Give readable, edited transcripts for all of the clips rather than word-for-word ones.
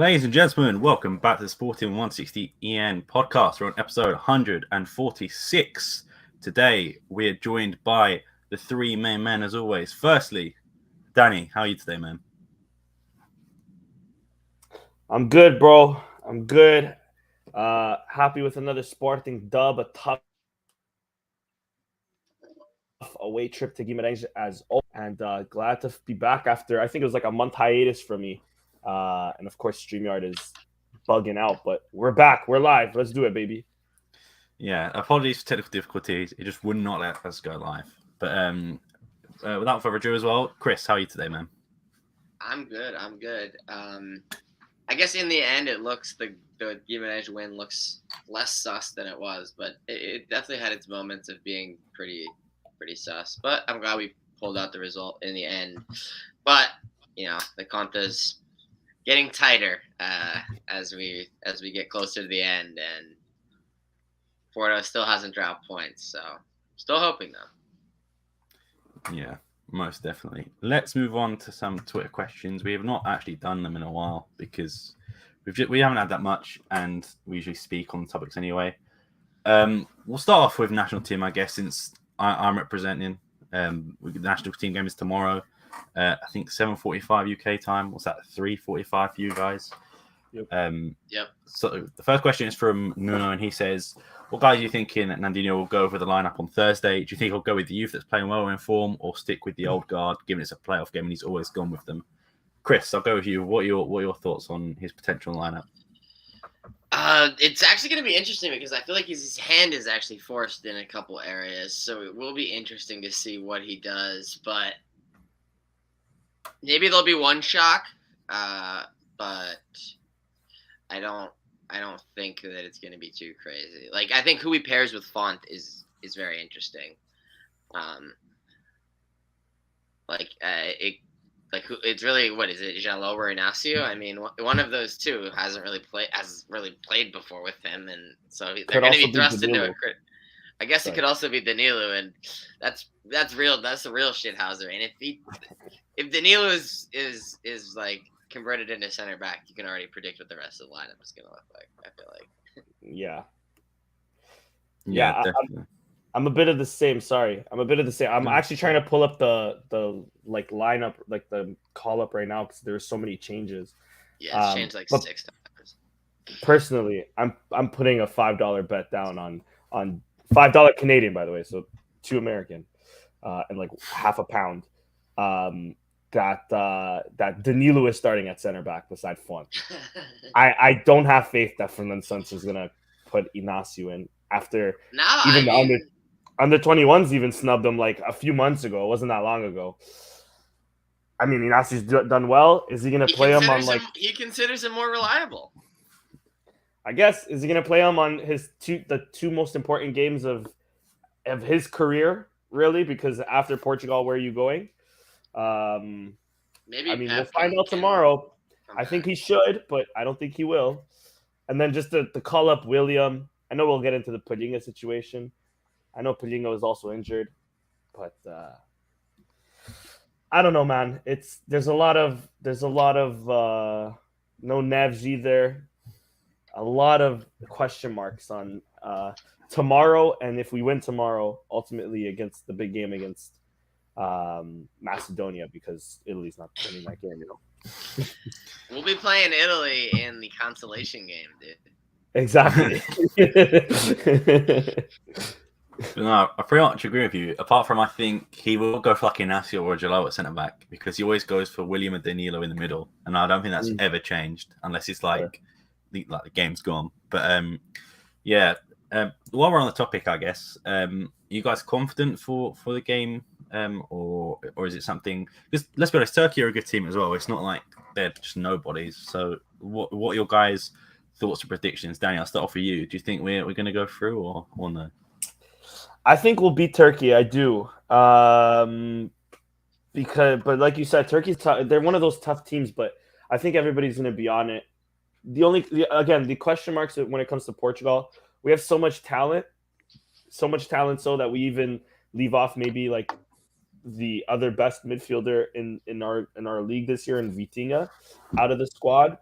Ladies and gentlemen, welcome back to the Sporting160EN podcast. We're on episode 146. Today, we are joined by the three main men as always. Firstly, Danny, how are you today, man? I'm good, bro. I'm good. Happy with another Sporting dub, a tough away trip to Guimarães as always, and glad to be back after, I think it was like a month hiatus for me. And of course, StreamYard is bugging out, but we're back. We're live. Let's do it, baby. Yeah, apologies for technical difficulties. It just would not let us go live. But without further ado as well, Chris, how are you today, man? I'm good. I guess in the end, it looks the Guimarães win looks less sus than it was, but it definitely had its moments of being pretty sus. But I'm glad we pulled out the result in the end. But the conta's getting tighter as we get closer to the end, and Porto still hasn't dropped points, so still hoping though. Yeah, most definitely. Let's move on to some Twitter questions. We have not actually done them in a while because we haven't had that much, and we usually speak on topics anyway. We'll start off with national team, I guess, since I'm representing. The national team game is tomorrow. I think 7:45 UK time. What's that? 3:45 for you guys. Yep. So the first question is from Nuno, and he says, "What guys are you thinking that Nandinho will go over the lineup on Thursday? Do you think he'll go with the youth that's playing well in form, or stick with the old guard, given it's a playoff game and he's always gone with them?" Chris, I'll go with you. What are your thoughts on his potential lineup? It's actually going to be interesting because I feel like his hand is actually forced in a couple areas, so it will be interesting to see what he does. But maybe there'll be one shock, but I don't think that it's going to be too crazy. Like, I think who he pairs with Font is very interesting. It's really, what is it, Jalot or Inacio? I mean, one of those two hasn't really played before with him, and so they're going to be thrust into a crit. I guess it could also be Danilo, and that's real. That's the real shithouser. And if Danilo is like converted into center back, you can already predict what the rest of the lineup is going to look like. I feel like. Yeah, definitely. I'm a bit of the same. Sorry, I'm a bit of the same. I'm actually trying to pull up the like lineup, like the call up right now because there's so many changes. Yeah, it's changed like 6 times. Personally, I'm putting a $5 bet down on $5 Canadian, by the way, so $2 American, and like half a pound. That Danilo is starting at center back beside Font. I don't have faith that Fernando Santos is gonna put Inacio in after under 21s even snubbed him like a few months ago. It wasn't that long ago. I mean, Inacio's done well. Is he gonna play him on like? He considers him more reliable. I guess, is he gonna play him on the two most important games of his career, really? Because after Portugal, where are you going? Maybe. I mean, we'll find out tomorrow. I think he should, but I don't think he will. And then just to call up William. I know we'll get into the Padinha situation. I know Padinha is also injured, but I don't know, man. There's a lot of no Neves either. A lot of question marks on tomorrow, and if we win tomorrow, ultimately against the big game against Macedonia, because Italy's not winning that game, We'll be playing Italy in the consolation game, dude. Exactly. No, I pretty much agree with you. Apart from, I think he will go for like Inacio or Jalot at centre back because he always goes for William and Danilo in the middle, and I don't think that's ever changed unless it's like the game's gone. But while we're on the topic, I guess, you guys confident for the game, or is it something? Because let's be honest, Turkey are a good team as well. It's not like they're just nobodies. So what are your guys' thoughts or predictions? Danny, I'll start off with you. Do you think we're going to go through or no? I think we'll beat Turkey. I do. But like you said, Turkey's tough. They're one of those tough teams, but I think everybody's going to be on it. The question marks when it comes to Portugal, we have so much talent so that we even leave off maybe like the other best midfielder in our league this year in Vitinha out of the squad.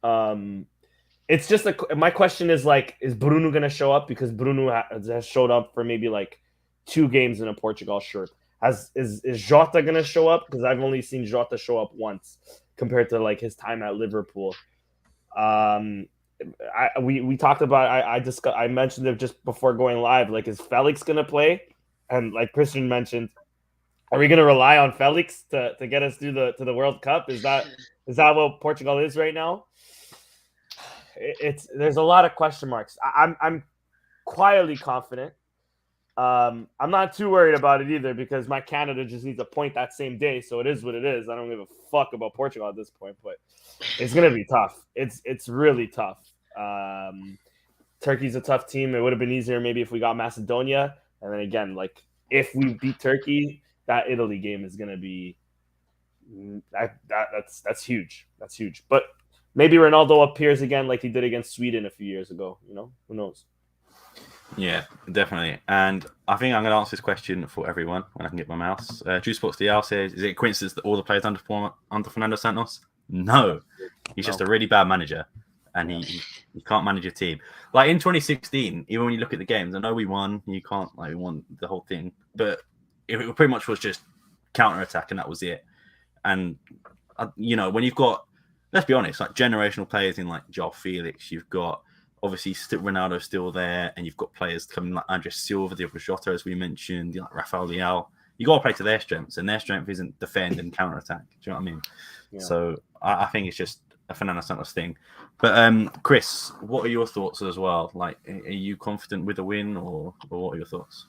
It's just my question is like, is Bruno going to show up? Because Bruno has showed up for maybe like 2 games in a Portugal shirt. Is Jota going to show up? Because I've only seen Jota show up once compared to like his time at Liverpool. We talked about, I mentioned it just before going live. Like, is Felix going to play? And like Christian mentioned, are we going to rely on Felix to get us through to the World Cup? Is that what Portugal is right now? There's a lot of question marks. I'm quietly confident. I'm not too worried about it either because my Canada just needs a point that same day, so it is what it is. I don't give a fuck about Portugal at this point, but it's gonna be tough. It's really tough. Turkey's a tough team. It would have been easier maybe if we got Macedonia, and then again, like if we beat Turkey, that Italy game is gonna be that's huge. That's huge, but. Maybe Ronaldo appears again like he did against Sweden a few years ago. You know, who knows? Yeah, definitely. And I think I'm going to answer this question for everyone when I can get my mouse. True Sports DL says, is it a coincidence that all the players underperform under Fernando Santos? No. He's just a really bad manager. And he can't manage a team. Like in 2016, even when you look at the games, I know we won. You can't we won the whole thing. But it pretty much was just counter-attack and that was it. And, when you've got, let's be honest, like generational players in like João Felix, you've got obviously Ronaldo still there, and you've got players coming like Andres Silva, Diego Jota, as we mentioned, like Rafael Leao. You got to play to their strengths, and their strength isn't defend and counter attack. Do you know what I mean? Yeah. So I think it's just a Fernando Santos thing. But Chris, what are your thoughts as well? Like, are you confident with a win, or what are your thoughts?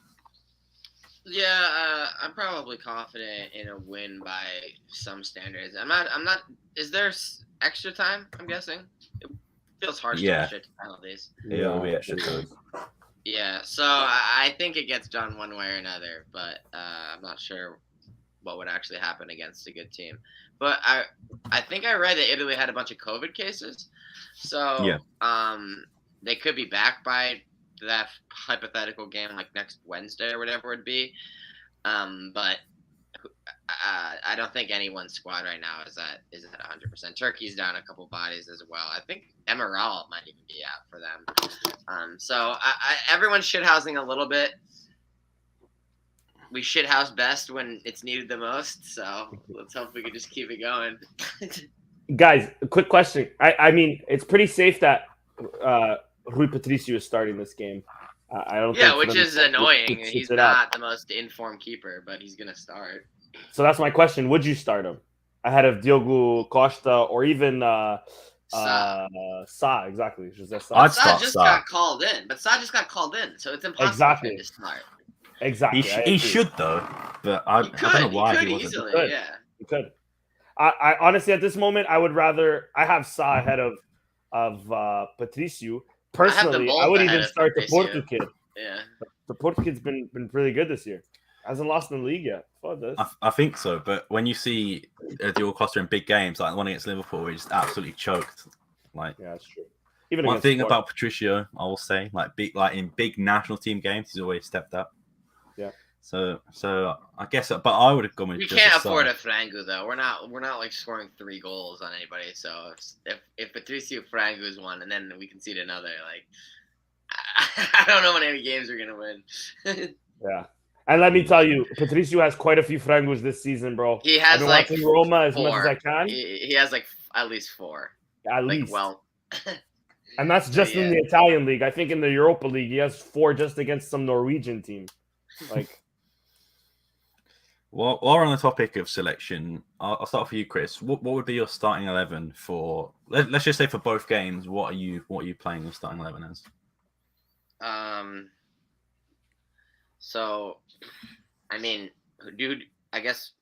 Yeah, I'm probably confident in a win by some standards. I'm not. Is there extra time? I'm guessing. It feels harsh to push it to penalties. Yeah, it'll be extra time. Yeah, so I think it gets done one way or another, but I'm not sure what would actually happen against a good team. But I think I read that Italy had a bunch of COVID cases, so they could be back by that hypothetical game like next Wednesday or whatever it would be. But I don't think anyone's squad right now is at 100%. Turkey's down a couple bodies as well. I think Emerald might even be out for them. So everyone's shithousing a little bit. We shithouse best when it's needed the most. So let's hope we can just keep it going. Guys, a quick question. I mean, it's pretty safe that Rui Patricio is starting this game. I don't. Yeah, which is annoying. He's not the most informed keeper, but he's gonna start. So that's my question. Would you start him ahead of Diogo Costa or even Sa? Exactly. Sa just got called in, but Sa just got called in, so it's impossible for him to start. Exactly. He should though, but I don't know why he wasn't. Easily, he could. I honestly, at this moment, I would rather have Sa ahead of Patricio. Personally, I would even start the Porto kid. Yeah, the Porto kid's been pretty good this year. Hasn't lost in the league yet. I think so, but when you see Diogo Costa in big games like the one against Liverpool, he just absolutely choked. Like, yeah, that's true. Even one thing about Patricio, I will say, in big national team games, he's always stepped up. Yeah. So I guess, but I would have gone with. We can't afford a Frangu though. We're not like scoring 3 goals on anybody. So if Patricio Frangu's one, and then we concede another, like I don't know how many games we're gonna win. Yeah, and let me tell you, Patricio has quite a few Frangus this season, bro. He has like Roma as 4. much as I can. He has like at least 4. At least. Well. And that's just in the Italian league. I think in the Europa League, he has 4 just against some Norwegian team. Like. Well, while we're on the topic of selection, I'll start for you, Chris. What would be your starting 11 for? Let's just say for both games. What are you playing your starting 11 as? So, I mean, dude, I guess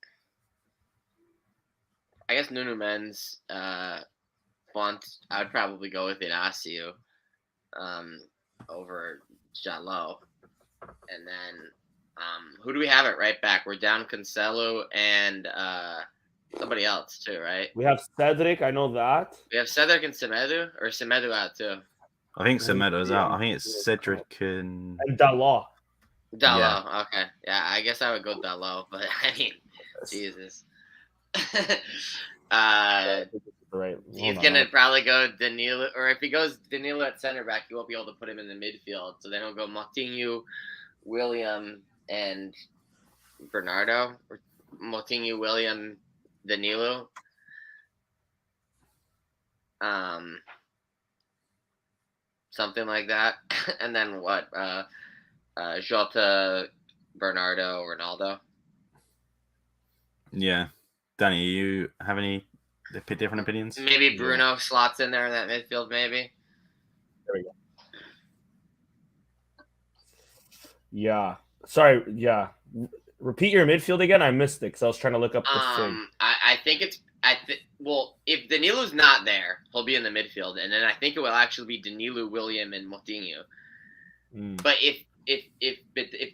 Nuno Men's font. I would probably go with Inacio over Jalot, and then. Who do we have at right back? We're down Cancelo and somebody else too, right? We have Cedric. I know that. We have Cedric and Semedo, or Semedo out too. I think Semedo's out. I think it's Cedric and Dalot. Yeah. Okay. Yeah, I guess I would go Dalot, but I mean, Jesus. Right. He's gonna probably go Danilo, or if he goes Danilo at center back, he won't be able to put him in the midfield. So then he'll go Moutinho, William, and Bernardo, or Moutinho, William, Danilo. Something like that. And then what? Jota, Bernardo, Ronaldo. Yeah. Danny, you have any different opinions? Maybe Bruno slots in there in that midfield, maybe. There we go. Yeah. Sorry. Yeah. Repeat your midfield again. I missed it because I was trying to look up the thing. I think it's well, if Danilo's not there, he'll be in the midfield, and then I think it will actually be Danilo, William, and Moutinho. But if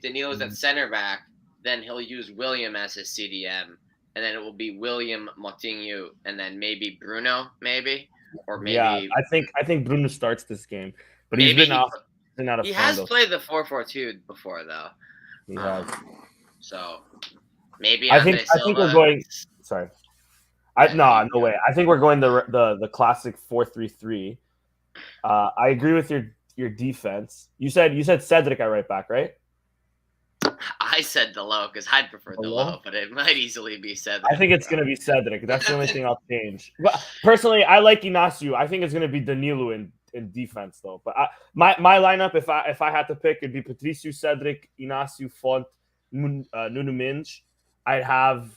Danilo's at center back, then he'll use William as his CDM, and then it will be William, Moutinho, and then maybe Bruno, or maybe. Yeah, I think Bruno starts this game, but he's been off. He has played the 4-4-2 before, though. He has. So maybe I think we're going. Sorry. No way. I think we're going the classic 4-3-3. I agree with your defense. You said Cedric at right back, right? I said the low because I'd prefer the low, but it might easily be Cedric. I think it's going to be Cedric. That's the only thing I'll change. But personally, I like Inacio. I think it's going to be Danilo in defense, though. But my lineup, if I had to pick, it'd be Patricio, Cedric, Inacio, Font, Nuno Mendes. I'd have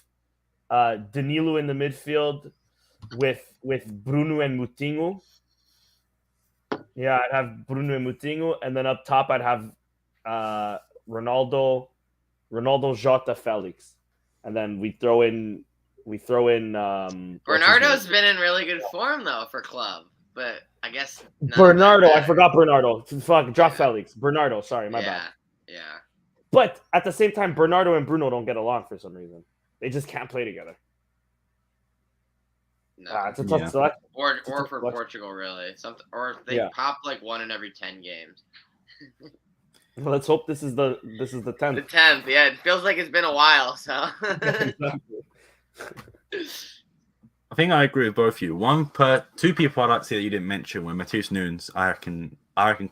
Danilo in the midfield with Bruno and Moutinho. Yeah, I'd have Bruno and Moutinho, and then up top I'd have Ronaldo, Jota, Felix, and then we throw in. Bernardo's been in really good form though for club, but I guess Bernardo. I forgot Bernardo. Fuck, drop Felix. Bernardo. Sorry, my bad. Yeah. But at the same time, Bernardo and Bruno don't get along for some reason. They just can't play together. No. It's a tough selection. Or for Portugal, really. Or they pop like 1 in every 10 games. Well, let's hope this is the 10th. The 10th, yeah. It feels like it's been a while, so. I think I agree with both of you. Two people I'd like to see that you didn't mention were Matheus Nunes. I reckon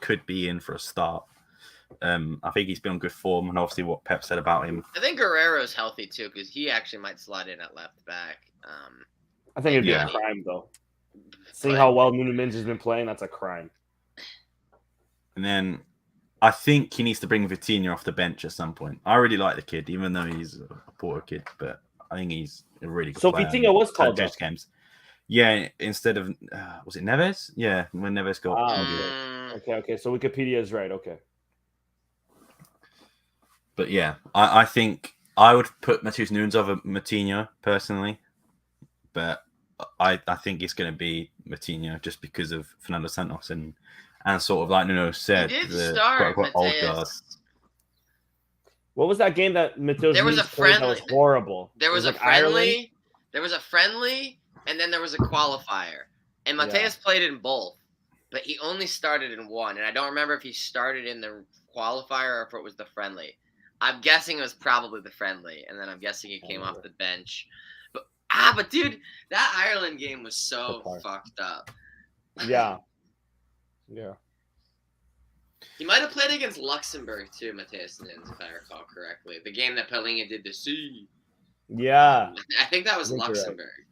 could be in for a start. I think he's been on good form, and obviously what Pep said about him. I think Guerrero's healthy too, because he actually might slide in at left back. I think it'd be a crime though. Seeing how well Nuno Mendes has been playing, that's a crime. And then I think he needs to bring Vitoria off the bench at some point. I really like the kid, even though he's a poor kid, but I think he's a really good player. So Vitoria was called up. Games. Yeah, instead of was it Neves? Yeah, when Neves got. Okay. So Wikipedia is right. Okay. But yeah, I think I would put Matheus Nunes over Moutinho personally, but I think it's going to be Moutinho just because of Fernando Santos and sort of like Nuno said, the old guard. What was that game that Matheus There was a friendly. That was horrible. There was a friendly. Ireland? There was a friendly, and then there was a qualifier. And Matheus played in both, but he only started in one. And I don't remember if he started in the qualifier or if it was the friendly. I'm guessing it was probably the friendly, and then I'm guessing he came off the bench. But dude, that Ireland game was so fucked up. Yeah. He might have played against Luxembourg too, Matheus Nunes, if I recall correctly. The game that Paulinho did to see. Yeah. I think that was Luxembourg.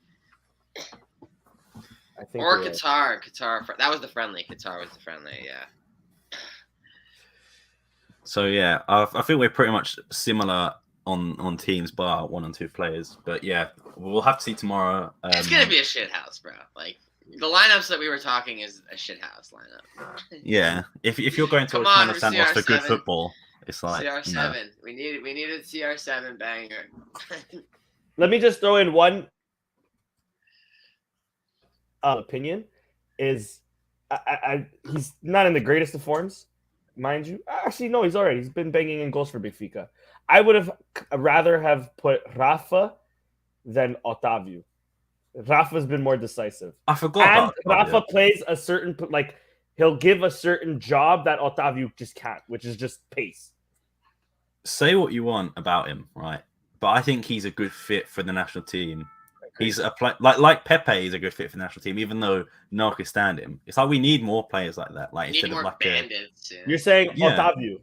I think or Qatar. Qatar. That was the friendly. Qatar was the friendly, yeah. So yeah, I think we're pretty much similar on teams, bar 1 and 2 players. But yeah, we'll have to see tomorrow. It's gonna be a shit house, bro. Like the lineups that we were talking is a shit house lineup. Yeah, if you're going to understand what's for good football, it's like CR7. No. We needed CR7 banger. Let me just throw in one opinion. Is he's not in the greatest of forms. Mind you, actually, no, he's been banging in goals for Benfica. I would have rather have put Rafa than Otávio. Rafa's been more decisive. I forgot. And Rafa plays a certain, like, he'll give a certain job that Otávio just can't, which is just pace. Say what you want about him, right? But I think he's a good fit for the national team. He's a like Pepe is a good fit for the national team, even though no one can stand him. It's like we need more players like that. Like instead of like bandits. You're saying Yeah. Otavio.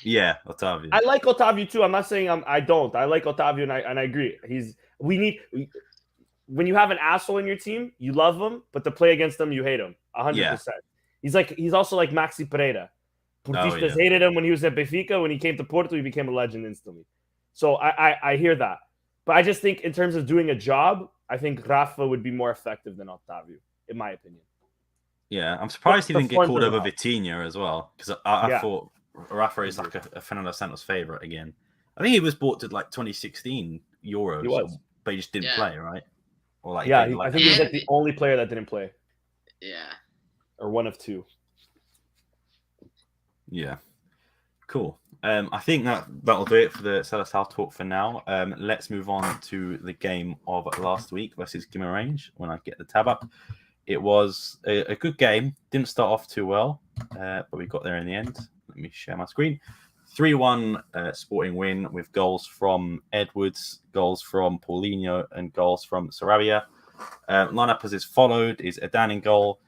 Yeah, Otavio. I like Otavio too. I'm not saying I don't. I like Otavio and I agree. When you have an asshole in your team, you love him, but to play against him, you hate him 100%. He's also like Maxi Pereira. Portistas hated him when he was at Benfica. When he came to Porto, he became a legend instantly. So I hear that. But I just think in terms of doing a job, I think Rafa would be more effective than Otavio, in my opinion. Yeah, I'm surprised he didn't get called over Vitinha as well, because I thought Rafa is like a Fernando Santos favorite again. I think he was bought to like 2016 Euros, He was. But he just didn't play, right? Or like I think he was like the only player that didn't play. Yeah. Or one of two. Yeah. Cool. I think that'll do it for the Seleção talk for now. Let's move on to the game of last week versus Guimarães when I get the tab up. It was a good game. Didn't start off too well, but we got there in the end. Let me share my screen. 3-1 Sporting win with goals from Edwards, goals from Paulinho, and goals from Sarabia. Lineup as is followed is Adan in goal,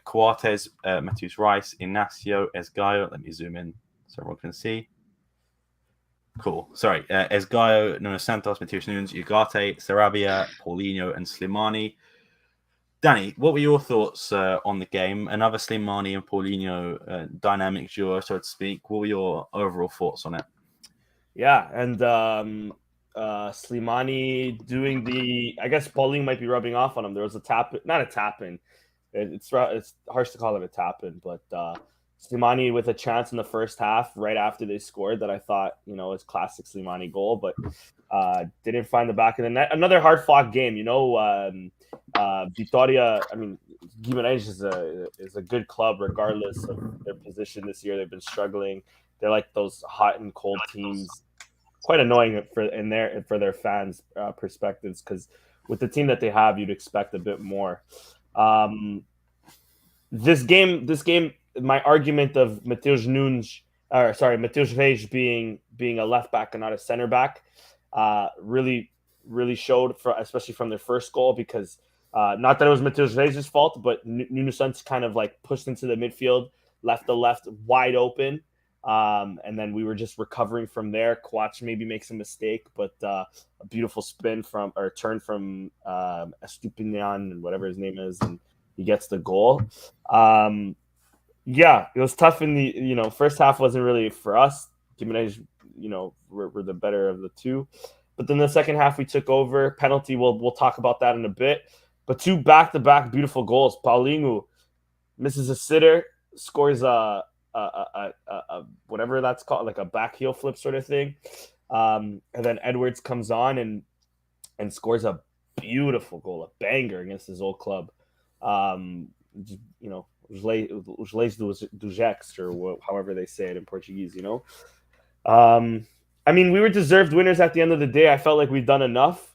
Coates, Matheus Rice, Inácio, Esgaio. Let me zoom in so everyone can see. Cool. Sorry. Esgaio, Nuno Santos, Matheus Nunes, Ugarte, Sarabia, Paulinho, and Slimani. Danny, what were your thoughts on the game? Another Slimani and Paulinho dynamic duo, so to speak. What were your overall thoughts on it? Yeah, and Slimani doing I guess Paulinho might be rubbing off on him. There was not a tap-in. It's harsh to call it a tap-in, but Slimani with a chance in the first half right after they scored that I thought, is classic Slimani goal, but didn't find the back of the net. Another hard-fought game, Vitoria, Guimarães is a good club regardless of their position this year. They've been struggling. They're like those hot and cold teams. Quite annoying for their fans' perspectives, because with the team that they have, you'd expect a bit more. This game, my argument of Matheus Reis being a left back and not a center back, really showed, especially from their first goal, because not that it was Matheus Reis' fault, but Nuno Santos kind of like pushed into the midfield, left the left wide open, and then we were just recovering from there. Coates maybe makes a mistake, but a beautiful turn from Estupinian, whatever his name is, and he gets the goal. It was tough in the first half. Wasn't really for us. Guimarães, were the better of the two. But then the second half we took over. Penalty, we'll talk about that in a bit. But two back-to-back beautiful goals. Paulinho misses a sitter, scores a whatever that's called, like a back heel flip sort of thing. And then Edwards comes on and scores a beautiful goal, a banger against his old club. Os leis do Jex, or however they say it in Portuguese, we were deserved winners at the end of the day. I felt like we've done enough,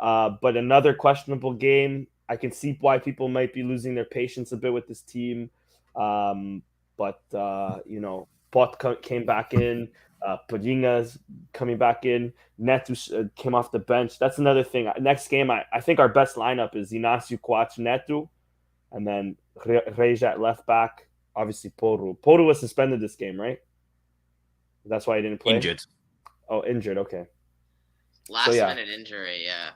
but another questionable game. I can see why people might be losing their patience a bit with this team. But Pot came back in, Padinha's coming back in, Neto came off the bench. That's another thing. Next game, I think our best lineup is Inácio, Coates, Neto, and then Reis at left back. Obviously, Porro. Porro was suspended this game, right? That's why he didn't play? Injured. Oh, injured. Okay. Last minute injury, yeah.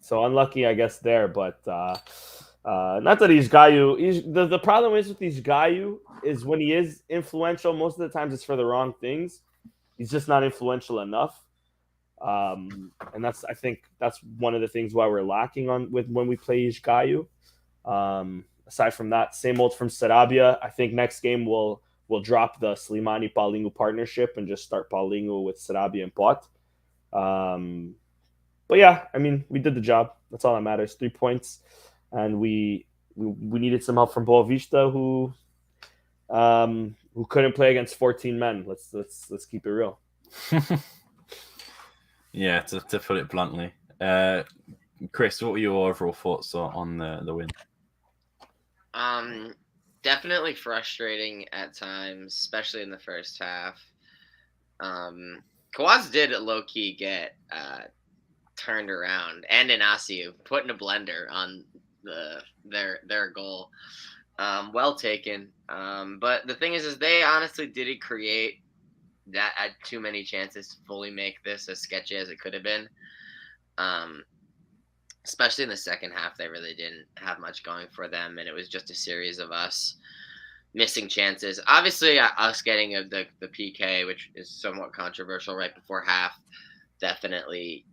So unlucky, I guess, there. But not that he's Gayu. The problem is with these Gayu is when he is influential, most of the times it's for the wrong things. He's just not influential enough. And I think that's one of the things why we're lacking when we play Gayu. Aside from that, same old from Sarabia. I think next game we'll drop the Slimani Paulinho partnership and just start Paulinho with Sarabia and Pot. But yeah, we did the job. That's all that matters. 3 points, and we needed some help from Boavista, who couldn't play against 14 men. Let's keep it real. Yeah, to put it bluntly. Chris, what were your overall thoughts on the win? Definitely frustrating at times, especially in the first half. Coates did low-key get turned around, and Inacio put in a blender on their goal. Well taken. But the thing is they honestly didn't create that had too many chances to fully make this as sketchy as it could have been. Especially in the second half, they really didn't have much going for them, and it was just a series of us missing chances. Obviously, us getting the PK, which is somewhat controversial right before half, definitely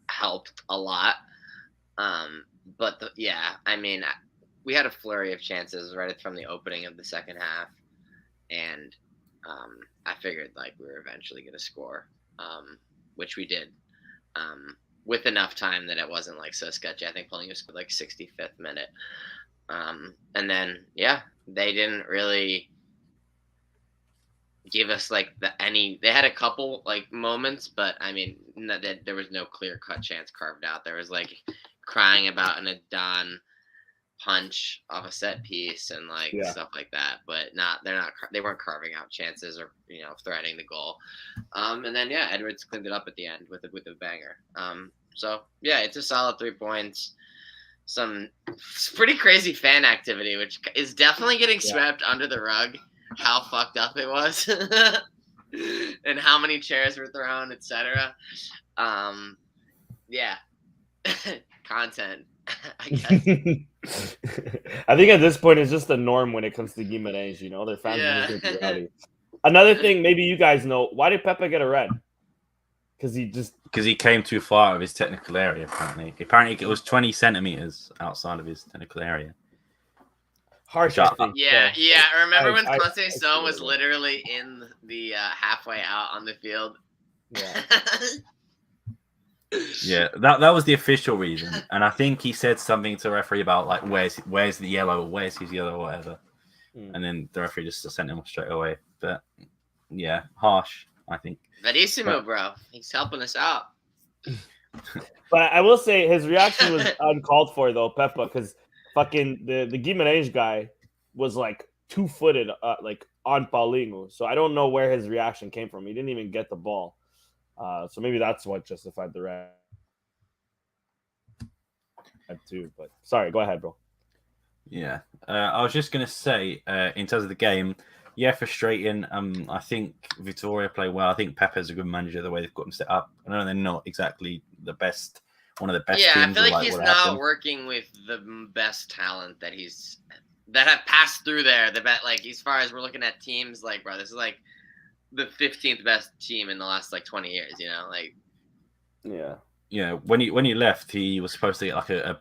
helped a lot. But I mean, we had a flurry of chances right from the opening of the second half, and I figured like we were eventually going to score, which we did, with enough time that it wasn't like so sketchy. I think Paulinho scored like 65th minute, and then they didn't really give us like they had a couple like moments, but I mean there was no clear cut chance carved out. There was like crying about an Adon punch off a set piece and like stuff like that, but they weren't carving out chances or threatening the goal. And then Edwards cleaned it up at the end with a banger. So it's a solid 3 points. Some pretty crazy fan activity, which is definitely getting swept under the rug. How fucked up it was, and how many chairs were thrown, etc. Content. I guess. I think at this point it's just the norm when it comes to Guimarães. Their fans are just gonna be rowdy. Another thing, maybe you guys know, why did Pepe get a red? Because he came too far out of his technical area. Apparently, it was 20 centimeters outside of his technical area. Harsh. Remember when Conceição was literally in the halfway out on the field? Yeah. Yeah, that was the official reason, and I think he said something to the referee about like where's the yellow, where's his yellow, or whatever, and then the referee just sent him straight away. But harsh, I think. Verissimo, bro, he's helping us out. But I will say his reaction was uncalled for though, Pepa, because fucking the Guimarães guy was like 2-footed, like on Paulinho. So I don't know where his reaction came from. He didn't even get the ball. So maybe that's what justified the red too. But sorry, go ahead, bro. Yeah, I was just gonna say, in terms of the game, frustrating. I think Vitoria play well. I think Pepe's a good manager. The way they've got him set up. I know they're not exactly the best, one of the best. Yeah, teams I feel like he's not working with the best talent that have passed through there. The best, like as far as we're looking at teams, like bro, this is like the 15th best team in the last like 20 years, like. Yeah. When he left, he was supposed to get like a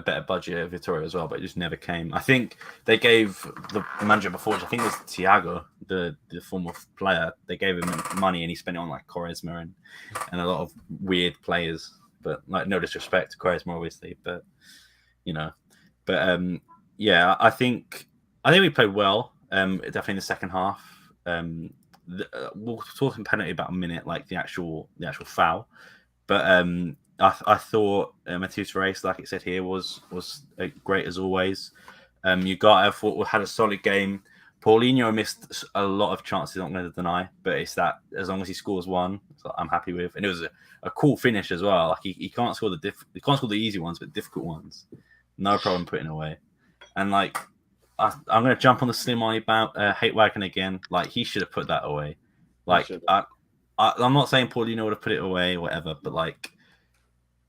better budget at Vitoria as well, but it just never came. I think they gave the manager before, which I think was Thiago, the former player. They gave him money and he spent it on like Quaresma and a lot of weird players. But like no disrespect to Quaresma, obviously, but I think we played well. Definitely in the second half. We'll talk in penalty about a minute, like the actual foul. But I thought Matthews Race, like it said here, was great as always. Ugarte, I thought had a solid game. Paulinho missed a lot of chances, I'm not going to deny, but it's that as long as he scores one, I'm happy with. And it was a cool finish as well. Like he can't score the easy ones, but difficult ones, no problem putting away. And like I'm going to jump on the Slimani about hate wagon again. Like he should have put that away. Like I'm not saying Paulinho would have put it away or whatever, but like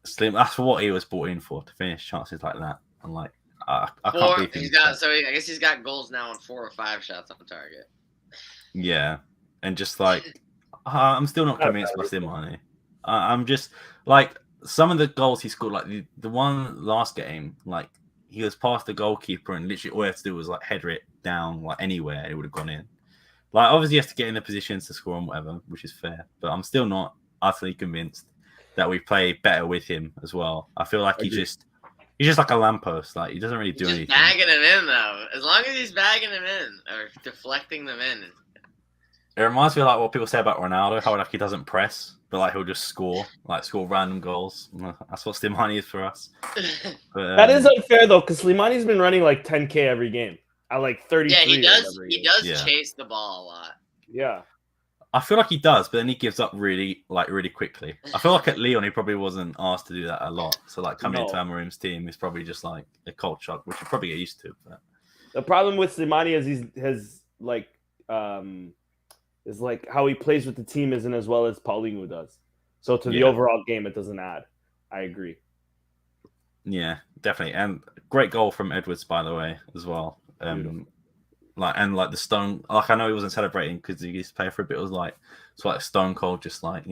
Slim, that's what he was brought in for, to finish chances like that. And like I can't believe I guess he's got goals now on 4 or 5 shots on target. Yeah, and just like I'm still not convinced by Slimani. I'm just like some of the goals he scored, like the one last game, like he was past the goalkeeper and literally all he had to do was like header it down like anywhere, it would have gone in. Like obviously he has to get in the positions to score and whatever, which is fair. But I'm still not utterly convinced that we play better with him as well. I feel like he's just like a lamppost. Like he doesn't really do anything. Bagging him in though. As long as he's bagging him in or deflecting them in. It reminds me of like what people say about Ronaldo, how like he doesn't press, but like he'll just score random goals. That's what Slimani is for us. But, that is unfair though, because Slimani's been running like 10K every game. At like 33. Yeah, he does chase the ball a lot. Yeah. I feel like he does, but then he gives up really quickly. I feel like at Lyon he probably wasn't asked to do that a lot. So like coming into Amorim's team is probably just like a cold shock, which you probably get used to. But the problem with Slimani is is like how he plays with the team isn't as well as Paulinho does. So to the overall game, it doesn't add. I agree. Yeah, definitely, and great goal from Edwards, by the way, as well. Like the stone, like I know he wasn't celebrating because he used to play for a bit. It was like stone cold, just like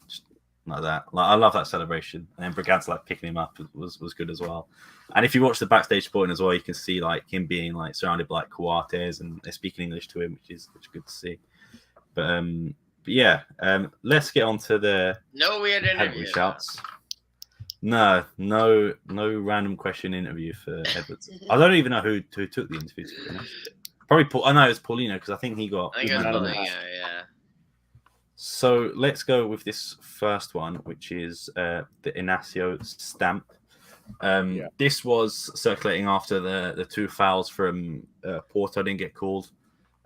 just like that. Like I love that celebration, and then Brigante's like picking him up was good as well. And if you watch the backstage reporting as well, you can see like him being like surrounded by like Coates and they're speaking English to him, which is good to see. But yeah, let's get on to the weird interview shouts. No random question interview for Edwards. I don't even know who took the interview, to be honest. Probably Paul. I know it was Paulino because I think he got. I think it was Paulino, yeah. So let's go with this first one, which is the Inacio stamp. This was circulating after the 2 fouls from Porto didn't get called.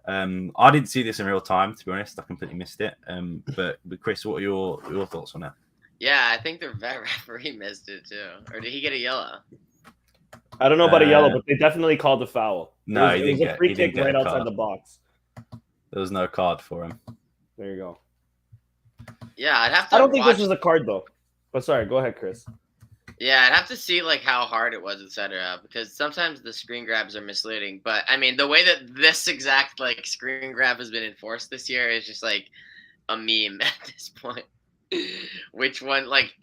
I didn't see this in real time, to be honest. I completely missed it. But Chris, what are your thoughts on that? Yeah, I think the referee missed it too. Or did he get a yellow? I don't know about a yellow, but they definitely called the foul. No, it was a free kick right outside the box. There was no card for him. There you go. Yeah, I'd have to. I don't think this was a card though. But sorry, go ahead, Chris. Yeah, I'd have to see like how hard it was, etc. Because sometimes the screen grabs are misleading. But I mean, the way that this exact like screen grab has been enforced this year is just like a meme at this point. Which one? Like,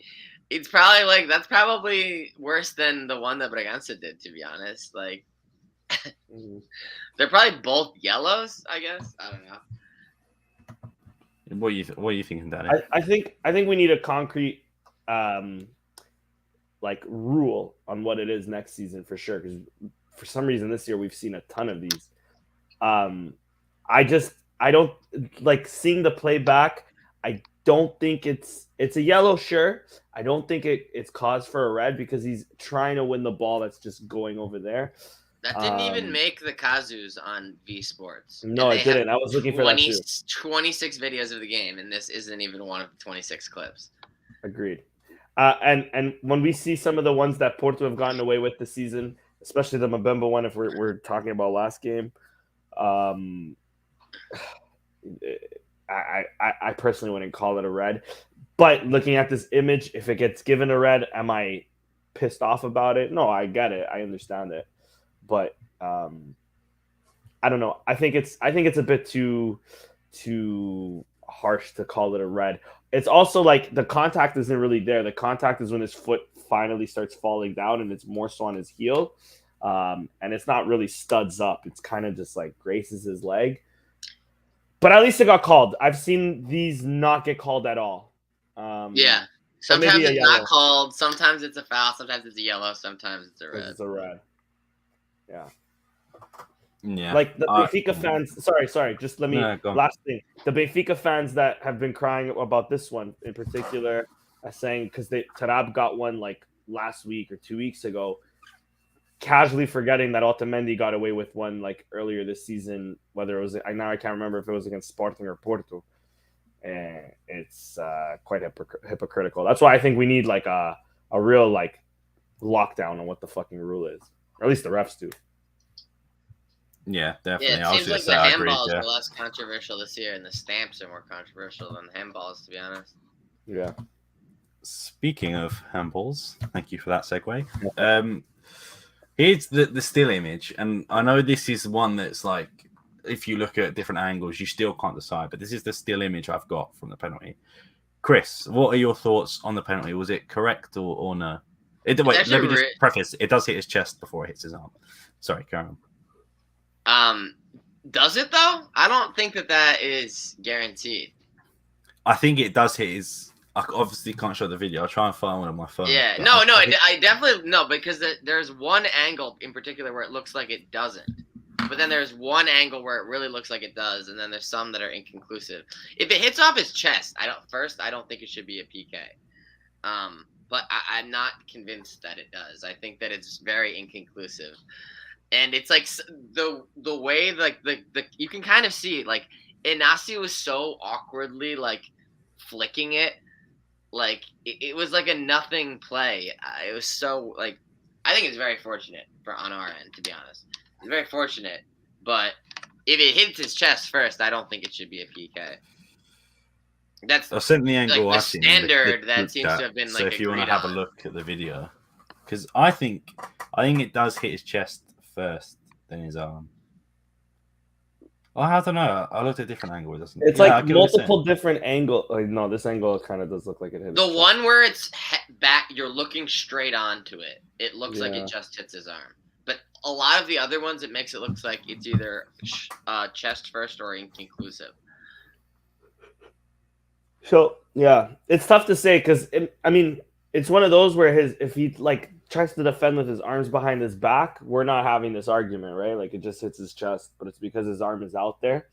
it's probably like that's probably worse than the one that Bragança did, to be honest. Like, they're probably both yellows, I guess. I don't know. What are you thinking, Danny? I think we need a concrete like rule on what it is next season for sure. Because for some reason this year we've seen a ton of these. I don't like seeing the playback. I don't think it's a yellow, sure. I don't think it's cause for a red because he's trying to win the ball that's just going over there. That didn't even make the Kazus on V Sports. No, it didn't. I was looking for that too. 26 videos of the game, and this isn't even one of the 26 clips. Agreed. And when we see some of the ones that Porto have gotten away with this season, especially the Mbemba one, if we're talking about last game, I personally wouldn't call it a red. But looking at this image, if it gets given a red, am I pissed off about it? No, I get it. I understand it. But I don't know. I think it's a bit too harsh to call it a red. It's also like the contact isn't really there. The contact is when his foot finally starts falling down, and it's more so on his heel. And it's not really studs up. It's kind of just like graces his leg. But at least it got called. I've seen these not get called at all. Yeah. Sometimes it's not called. Sometimes it's a foul. Sometimes it's a yellow. Sometimes it's a red. It's a red. Yeah. Yeah. Like the Benfica fans. Sorry. Just let me. Last thing. The Benfica fans that have been crying about this one in particular, saying because Tarab got one like last week or 2 weeks ago, casually forgetting that Otamendi got away with one like earlier this season. Whether it was I can't remember if it was against Sporting or Porto. And it's quite hypocritical. That's why I think we need like a real like lockdown on what the fucking rule is, or at least the refs do. Yeah, definitely. Yeah, it seems like the handballs are less controversial this year, and the stamps are more controversial than the handballs, to be honest. Yeah. Speaking of handballs, thank you for that segue. Here's the still image, and I know this is one that's like, if you look at different angles, you still can't decide, but this is the still image I've got from the penalty. Chris, what are your thoughts on the penalty? Was it correct or no? Let me just preface, it does hit his chest before it hits his arm. Sorry, Karen. Does it though? I don't think that is guaranteed. I think it does hit his. I obviously can't show the video. I'll try and find one on my phone. Yeah, I definitely no, because there's one angle in particular where it looks like it doesn't. But then there's one angle where it really looks like it does, and then there's some that are inconclusive. If it hits off his chest, I don't think it should be a PK. But I'm not convinced that it does. I think that it's very inconclusive, and it's like the way like the you can kind of see like Inacio was so awkwardly like flicking it, like it was like a nothing play. It was so like I think it's very fortunate on our end, to be honest. It's very fortunate, but if it hits his chest first, I don't think it should be a PK. That's I sent the angle like the I've seen in standard that group seems chat, to have been so like if you want to agreed have a on. look at the video, because I think it does hit his chest first, then his arm. I don't know. I looked at a different angle. It doesn't. It's Yeah, I like get what you're saying. multiple different angles. Like, no, this angle kind of does look like it hit. The one where it's back, you're looking straight onto it. It looks like Yeah. it just hits his arm. But a lot of the other ones, it makes it look like it's either chest first or inconclusive. So yeah, it's tough to say because I mean it's one of those where if he like tries to defend with his arms behind his back, we're not having this argument, right? Like it just hits his chest, but it's because his arm is out there.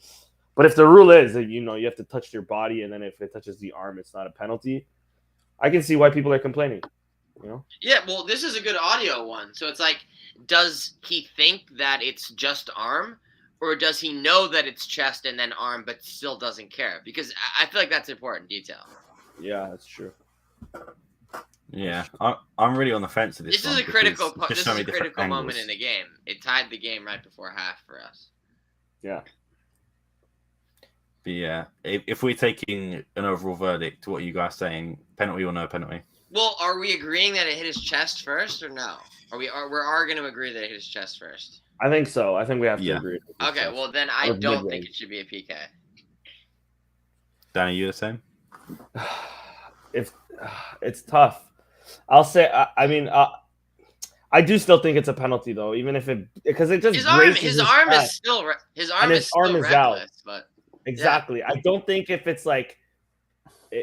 But if the rule is that you have to touch your body, and then if it touches the arm, it's not a penalty. I can see why people are complaining. Yeah, well, this is a good audio one. So it's like, does he think that it's just arm? Or does he know that it's chest and then arm, but still doesn't care? Because I feel like that's important detail. Yeah, that's true. Yeah, I'm really on the fence of this. This is a critical part. This is a critical moment in the game. It tied the game right before half for us. Yeah. But yeah, if we're taking an overall verdict, what are you guys saying? Penalty or no penalty? Well, are we agreeing that it hit his chest first or no? We are going to agree that it hit his chest first. I think so. I think we have to agree. Okay, well then I don't think it should be a PK. Danny, you the same? It's tough. I'll say. I mean, I do still think it's a penalty though, even if because it just his arm is still out. But exactly. Yeah. I don't think if it's like,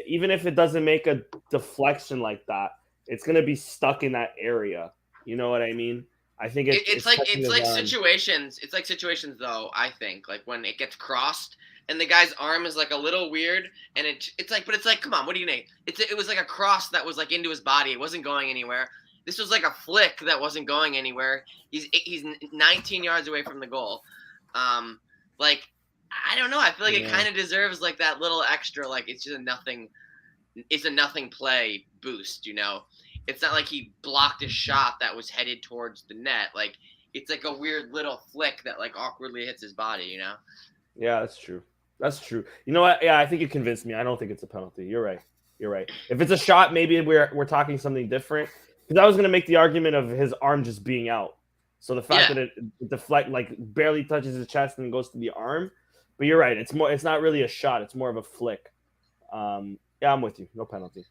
even if it doesn't make a deflection like that, it's gonna be stuck in that area. You know what I mean? I think it's like situations. It's like situations though. I think like when it gets crossed and the guy's arm is like a little weird, and it's like, come on, what do you need? It was like a cross that was like into his body. It wasn't going anywhere. This was like a flick that wasn't going anywhere. He's 19 yards away from the goal. Like I don't know. I feel like it kind of deserves like that little extra. Like it's just a nothing. It's a nothing play boost. It's not like he blocked a shot that was headed towards the net. Like it's like a weird little flick that like awkwardly hits his body. Yeah, that's true. That's true. You know what? Yeah, I think you convinced me. I don't think it's a penalty. You're right. If it's a shot, maybe we're talking something different. Because I was going to make the argument of his arm just being out. So the fact that it deflect like barely touches his chest and goes to the arm. But you're right. It's not really a shot. It's more of a flick. Yeah, I'm with you. No penalty.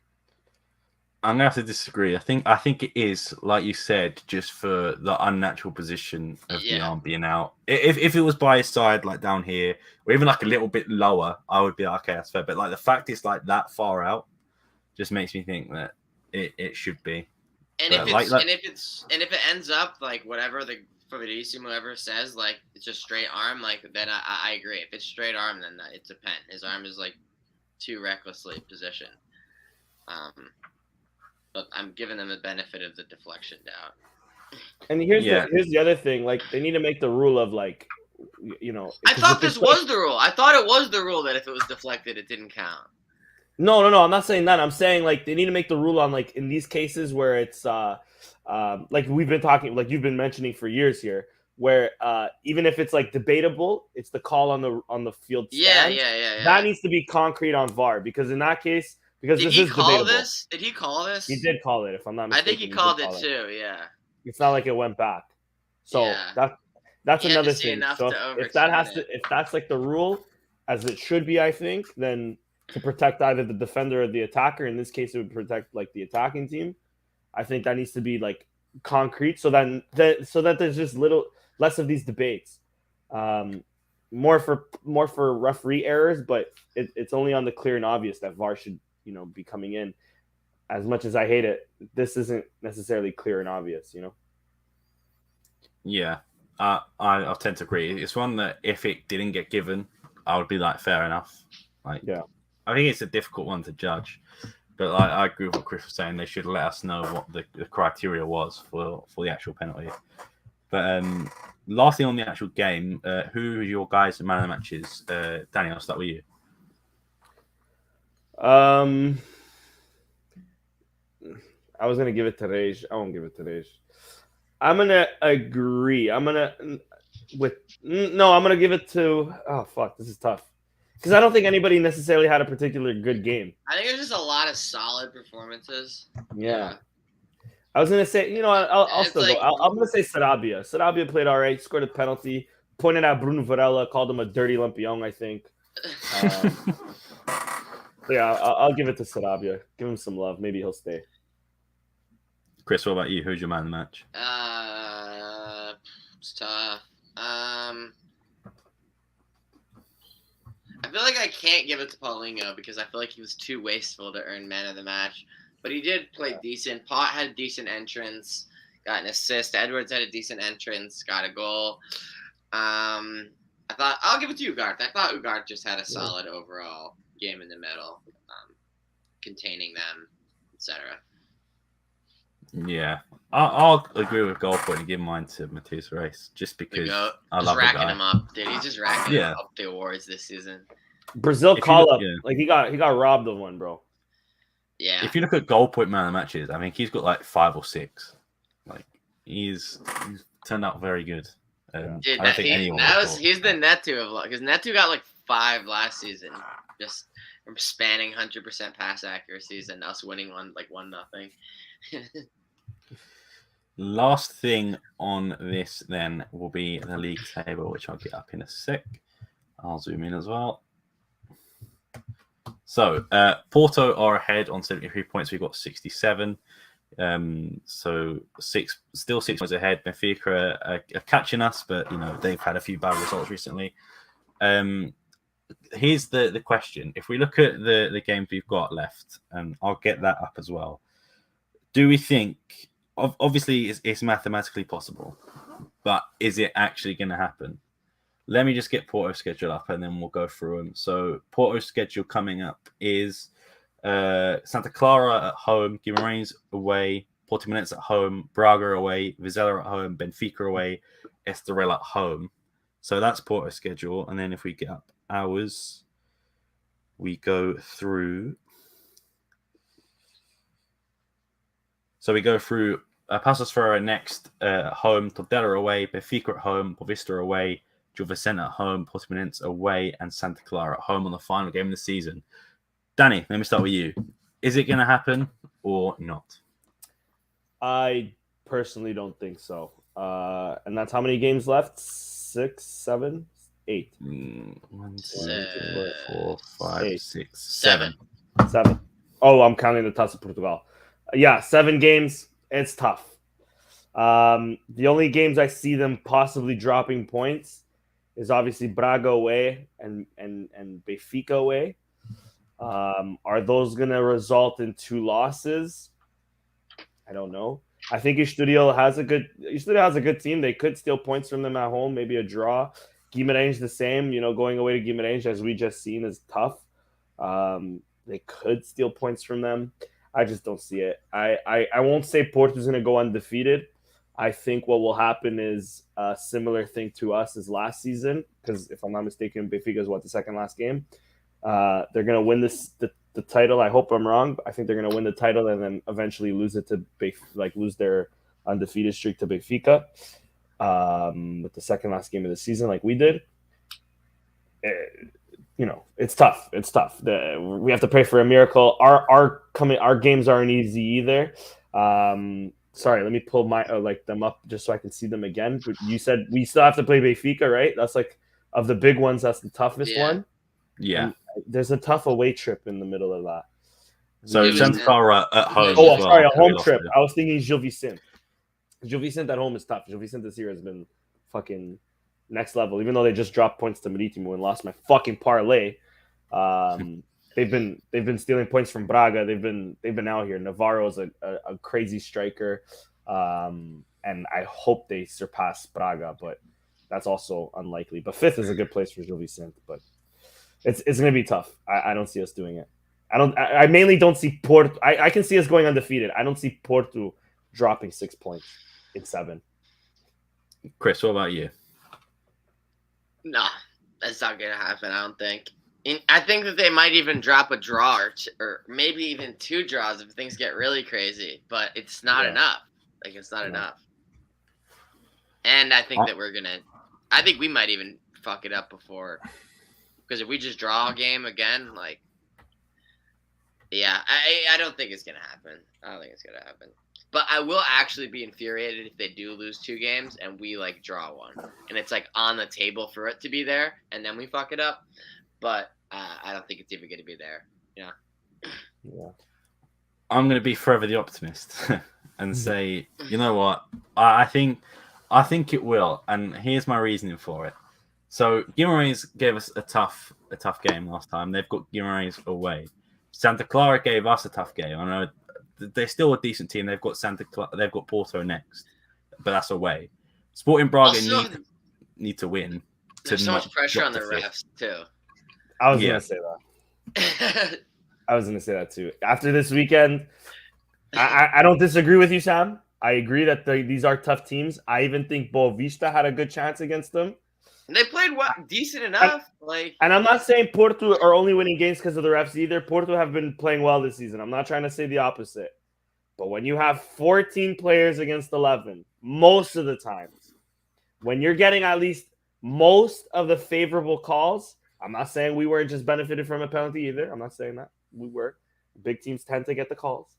I'm gonna have to disagree. I think it is, like you said, just for the unnatural position of the arm being out. If it was by his side, like down here, or even like a little bit lower, I would be like, okay, that's fair. But like the fact it's like that far out, just makes me think that it should be. And if it ends up like whatever the Fabricio whoever says, like it's just straight arm, like then I agree. If it's straight arm, then it's a pen. His arm is like too recklessly positioned. But I'm giving them the benefit of the deflection doubt. And here's the other thing. Like they need to make the rule of like, I thought this was the rule. I thought it was the rule that if it was deflected, it didn't count. No. I'm not saying that. I'm saying like they need to make the rule on like in these cases where it's like we've been talking, like you've been mentioning for years here, where even if it's like debatable, it's the call on the field stand. Yeah. That needs to be concrete on VAR because in that case. Because Did he call this? Did he call this? He did call it, if I'm not mistaken. I think he called it too, yeah. It's not like it went back. So that's another thing. So if that's like the rule, as it should be, I think, then to protect either the defender or the attacker, in this case it would protect like the attacking team. I think that needs to be like concrete so that there's just less of these debates. More for referee errors, but it's only on the clear and obvious that VAR should be coming in. As much as I hate it, this isn't necessarily clear and obvious, Yeah, I tend to agree. It's one that if it didn't get given, I would be like, fair enough. Like, yeah, I think it's a difficult one to judge, but I agree with what Chris was saying. They should let us know what the criteria was for the actual penalty. But lastly on the actual game, who are your guys' man of the matches? Danny, I'll start with you. I was gonna give it to Rage. I won't give it to Rage. I'm gonna agree. I'm gonna give it to. Oh fuck, this is tough because I don't think anybody necessarily had a particular good game. I think there's just a lot of solid performances. Yeah. I was gonna say, I'll still go. I'm gonna say Sarabia. Sarabia played all right, scored a penalty, pointed out Bruno Varela, called him a dirty Lampion, I think. Yeah, I'll give it to Sarabia. Give him some love. Maybe he'll stay. Chris, what about you? Who's your man of the match? It's tough. I feel like I can't give it to Paulinho because I feel like he was too wasteful to earn man of the match. But he did play decent. Pot had a decent entrance, got an assist. Edwards had a decent entrance, got a goal. I thought I'll give it to Ugarte. I thought Ugarte just had a solid overall game in the middle, containing them, etc. Yeah, I'll agree with Goalpoint and give mine to Matheus Reis just because I love the guy. Racking him up, dude. He's just racking him up the awards this season. Brazil call up, like he got robbed of one, bro. Yeah. If you look at Goalpoint man of the matches, I think he's got like 5 or 6. Like he's turned out very good. Dude, I don't think anyone. He's the Neto of because Neto got like 5 last season, just from spanning 100% pass accuracies and us winning 1-0. Last thing on this then will be the league table, which I'll get up in a sec. I'll zoom in as well. So Porto are ahead on 73 points. We've got 67. So 6 points ahead. Benfica are catching us, but they've had a few bad results recently. Here's the question: if we look at the games we've got left, and I'll get that up as well. Do we think? Obviously, it's mathematically possible, but is it actually going to happen? Let me just get Porto's schedule up and then we'll go through them. So Porto's schedule coming up is Santa Clara at home, Guimarães away, Portimonense at home, Braga away, Vizela at home, Benfica away, Estoril at home. So that's Porto's schedule. And then if we get up ours, we go through. So we go through Passos Ferreira next home, Tondela away, Benfica at home, Boavista away, Gil Vicente at home, Portimonense away, and Santa Clara at home on the final game of the season. Danny, let me start with you. Is it going to happen or not? I personally don't think so. And that's how many games left? 6, 7, 8. 1, 2, 3, 4, 5, 8, 6, 7. 7. Oh, I'm counting the Taça Portugal. Yeah, 7 games. It's tough. The only games I see them possibly dropping points is obviously Braga away and Benfica away. Are those going to result in 2 losses? I don't know. I think Estoril has a good team. They could steal points from them at home, maybe a draw. Guimarães the same. Going away to Guimarães, as we just seen, is tough. They could steal points from them. I just don't see it. I won't say Porto's going to go undefeated. I think what will happen is a similar thing to us as last season, because if I'm not mistaken, Benfica is the second last game. They're going to win the title. I hope I'm wrong. But I think they're going to win the title and then eventually lose it to lose their undefeated streak to Benfica with the second last game of the season, like we did. It's tough. It's tough. We have to pray for a miracle. Our games aren't easy either. Sorry, let me pull my them up just so I can see them again. But you said we still have to play Benfica, right? That's of the big ones, that's the toughest one. Yeah. And there's a tough away trip in the middle of that. So Santa Clara at home. Oh, sorry, a home trip. I was thinking Gil Vicente. Gil Vicente at home is tough. Gil Vicente this year has been fucking next level. Even though they just dropped points to Marítimo and lost my fucking parlay. They've been stealing points from Braga. They've been out here. Navarro is a crazy striker, and I hope they surpass Braga, but that's also unlikely. But 5th is a good place for Gil Vicente, but it's going to be tough. I don't see us doing it. I mainly don't see Porto. I can see us going undefeated. I don't see Porto dropping 6 points in 7. Chris, what about you? No, that's not gonna happen. I don't think. I think that they might even drop a draw or maybe even 2 draws if things get really crazy. But it's not enough. Like it's not enough. And I think that I think we might even fuck it up before, because if we just draw a game again, like, yeah, I don't think it's gonna happen. I don't think it's gonna happen. But I will actually be infuriated if they do lose 2 games and we like draw 1, and it's like on the table for it to be there, and then we fuck it up. But I don't think it's even gonna be there. Yeah. I'm gonna be forever the optimist and say, you know what? I think it will, and here's my reasoning for it. So Guimarães gave us a tough game last time. They've got Guimarães away. Santa Clara gave us a tough game. I know they're still a decent team. They've got they've got Porto next, but that's away. Sporting Braga need to win. There's so much pressure on the refs too. I was gonna say that. I was gonna say that too. After this weekend, I don't disagree with you, Sam. I agree that these are tough teams. I even think Boavista had a good chance against them. And they played decent enough. And I'm not saying Porto are only winning games because of the refs either. Porto have been playing well this season. I'm not trying to say the opposite. But when you have 14 players against 11, most of the times, when you're getting at least most of the favorable calls, I'm not saying we weren't just benefited from a penalty either. I'm not saying that. We were. Big teams tend to get the calls.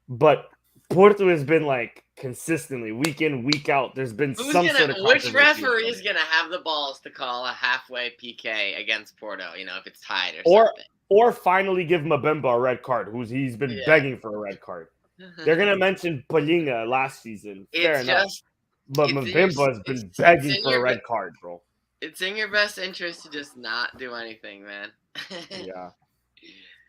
But Porto has been like consistently week in, week out. There's been which referee is gonna have the balls to call a halfway PK against Porto? You know, if it's tied or something, or finally give Mbemba a red card. He's been begging for a red card. They're gonna mention Palinha last season. Fair enough. But Mbemba has been begging for a red card, bro. It's in your best interest to just not do anything, man. Yeah.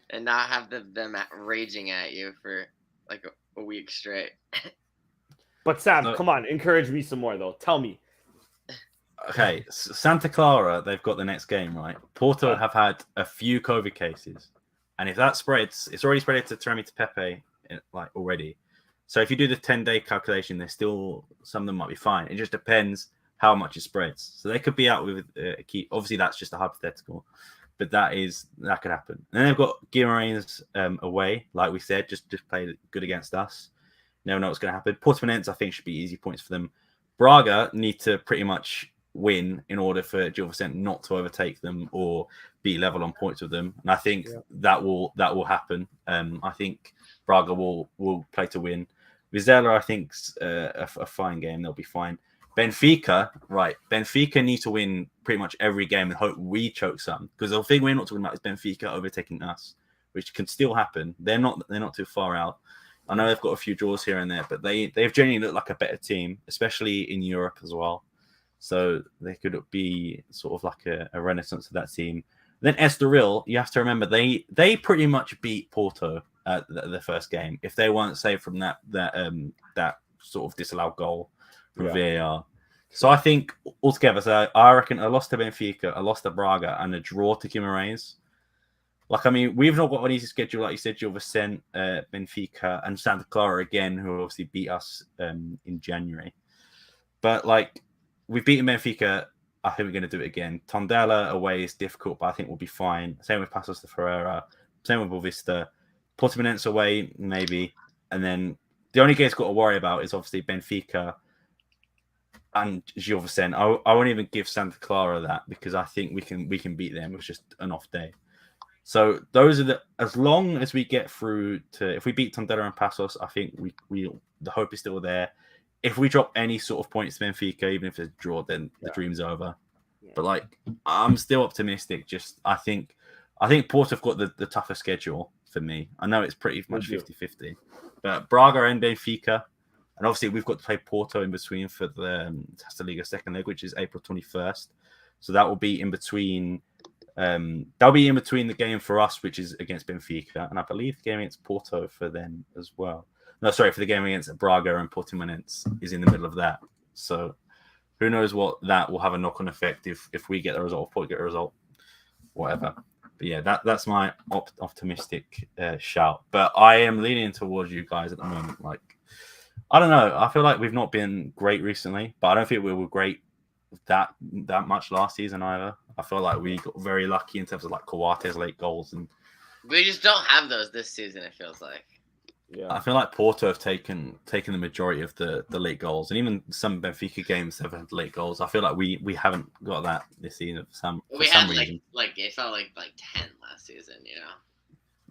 And not have them raging at you for like a week straight. But Sam, come on, encourage me some more though. Tell me. Okay, Santa Clara, they've got the next game, right? Porto have had a few COVID cases, and if that spreads, it's already spread to Tremi to Pepe, like already. So if you do the 10-day calculation, there's still some of them might be fine. It just depends how much it spreads. So they could be out with a key. Obviously, that's just a hypothetical, but that could happen. And then they've got Guimarães away, like we said, just played good against us. Never know what's going to happen. Portimonense, I think, should be easy points for them. Braga need to pretty much win in order for Gil Vicente not to overtake them or be level on points with them. And I think that will happen. I think Braga will play to win. Vizela, I think, a fine game. They'll be fine. Benfica, right? Benfica need to win pretty much every game and hope we choke some. Because the thing we're not talking about is Benfica overtaking us, which can still happen. They're not too far out. I know they've got a few draws here and there, but they've genuinely looked like a better team, especially in Europe as well. So they could be sort of like a renaissance of that team. Then Estoril, you have to remember they pretty much beat Porto at the first game if they weren't saved from that sort of disallowed goal from VAR. So I think altogether, so I reckon a loss to Benfica, a loss to Braga, and a draw to Guimarães. Like, I mean, we've not got an easy schedule, like you said, Gil Vicente, Benfica, and Santa Clara again, who obviously beat us in January. But, like, we've beaten Benfica. I think we're going to do it again. Tondela away is difficult, but I think we'll be fine. Same with Paços de Ferreira. Same with Boavista. Portimonense away, maybe. And then the only game it's got to worry about is obviously Benfica and Gil Vicente. I won't even give Santa Clara that because I think we can beat them. It was just an off day. So those are as long as we get through to, if we beat Tondela and Paços, I think we the hope is still there. If we drop any sort of points to Benfica, even if it's a draw, then the dream's over. Yeah. But like, I'm still optimistic. Just I think Porto have got the tougher schedule for me. I know it's pretty much 50-50. But Braga and Benfica, and obviously we've got to play Porto in between for the Taça Liga second leg, which is April 21st. So that will be in between. That'll be in between the game for us, which is against Benfica, and I believe the game against Porto for them as well. No, sorry, for the game against Braga and Portimonense is in the middle of that. So who knows what that will have a knock-on effect if we get the result, if Porto get a result, whatever. But yeah, that's my optimistic shout. But I am leaning towards you guys at the moment. Like, I don't know. I feel like we've not been great recently, but I don't think we were great that much last season either. I feel like we got very lucky in terms of like Coates late goals, and we just don't have those this season. It feels like. Yeah, I feel like Porto have taken the majority of the late goals, and even some Benfica games have had late goals. I feel like we haven't got that this season for some reason. Like it felt like 10 last season, you know.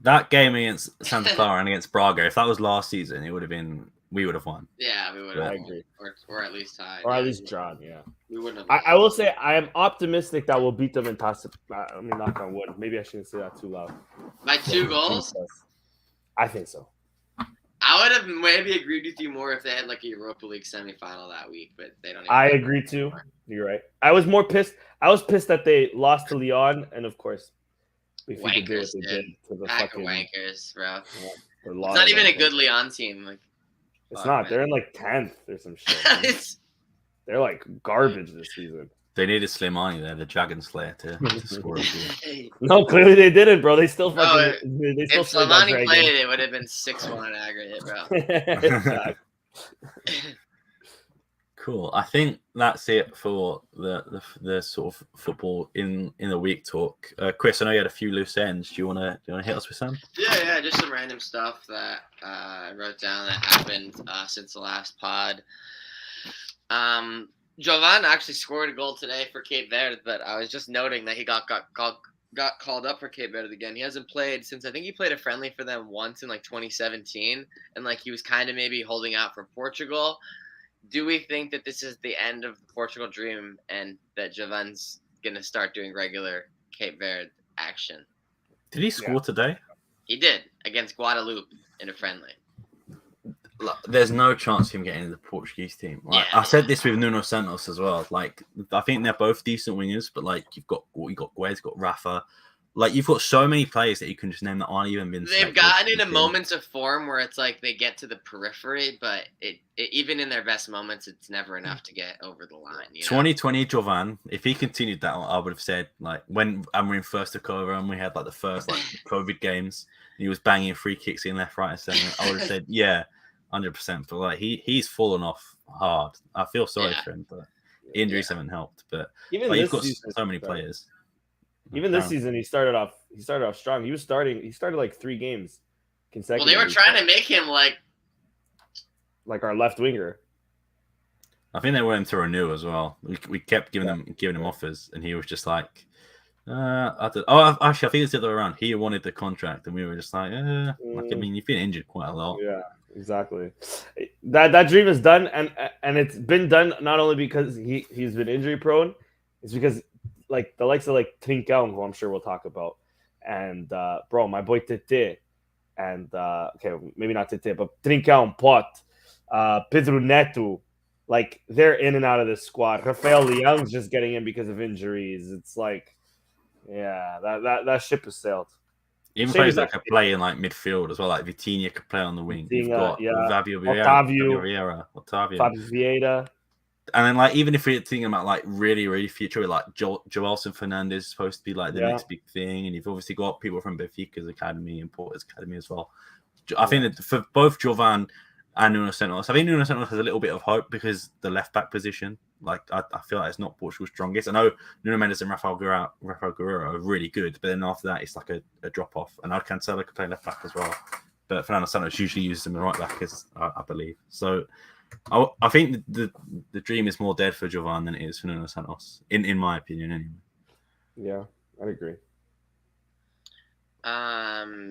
That game against Santa Clara and against Braga, if that was last season, we would have won. Yeah, we would have. I agree. Or at least tied. Or at least drawn, yeah. We wouldn't have. I will say I am optimistic that we'll beat them in Tasa. I mean, knock on wood. Maybe I shouldn't say that too loud. By 2 goals? I think so. I would have maybe agreed with you more if they had like a Europa League semifinal that week, but they don't. I agree too. You're right. I was more pissed. I was pissed that they lost to Lyon, and of course, wankers did to the pack fucking of wankers, bro. Yeah, it's not even a good Lyon team. Like, it's not. Man. They're in like 10th or some shit. They're like garbage this season. They needed Slimani there, the Dragon Slayer, to score a goal. No, clearly they didn't, bro. They still fucking. If Slimani played, it would have been 6-1 aggregate, bro. Cool. I think that's it for the sort of football in the week talk. Chris, I know you had a few loose ends. Do you wanna hit us with some? Yeah, just some random stuff that I wrote down that happened since the last pod. Jovan actually scored a goal today for Cape Verde, but I was just noting that he got called up for Cape Verde again. He hasn't played since, I think he played a friendly for them once in like 2017, and like he was kind of maybe holding out for Portugal. Do we think that this is the end of the Portugal dream and that Jovan's going to start doing regular Cape Verde action? Did he score today? He did, against Guadeloupe in a friendly. There's no chance of him getting into the Portuguese team. Like, I said this with Nuno Santos as well. Like, I think they're both decent wingers, but like you got Guez, you've got Rafa. Like, you've got so many players that you can just name that aren't even been. They've gotten into moments of form where it's like they get to the periphery, but it even in their best moments, it's never enough to get over the line. 2020 Jovan, if he continued that, I would have said, like, when Amorim first took over and we had like the first like COVID games, he was banging free kicks in left, right, and center. I would have said, yeah, 100%. But like he's fallen off hard. I feel sorry for him, but injuries haven't helped. But even you've got so many players. Even this season, he started off strong. He started like 3 games consecutively. Well, they were trying to make him like our left winger. I think they wanted him to renew as well. We kept giving him offers, and he was just like, actually, I think it's the other way around. He wanted the contract, and we were just like, I mean, you've been injured quite a lot. Yeah, exactly. That dream is done, and it's been done not only because he's been injury prone, it's because like the likes of like Trincão, who I'm sure we'll talk about, and bro, my boy Tete, and okay, maybe not Tete, but Trincão, Pot, Pedro Neto, like they're in and out of this squad. Rafael Leão's just getting in because of injuries. It's like, yeah, that ship has sailed. Even players that could play in like midfield as well, like Vitinha could play on the wing. You've got Fabio Vieira. And then, like, even if we're thinking about like really, really future, like Joelson Fernandez is supposed to be like the next big thing, and you've obviously got people from Benfica's academy and Porto's academy as well. I think that for both Jovan and Nuno Santos, I think Nuno Santos has a little bit of hope because the left back position, like I feel like it's not Portugal's strongest. I know Nuno Mendes and Rafael Guerreiro are really good, but then after that it's like a drop off. And Cancelo could play left back as well, but Fernando Santos usually uses him in right back, I believe. So I think the dream is more dead for Jovan than it is for Nuno Santos, in my opinion, anyway. Yeah, I'd agree.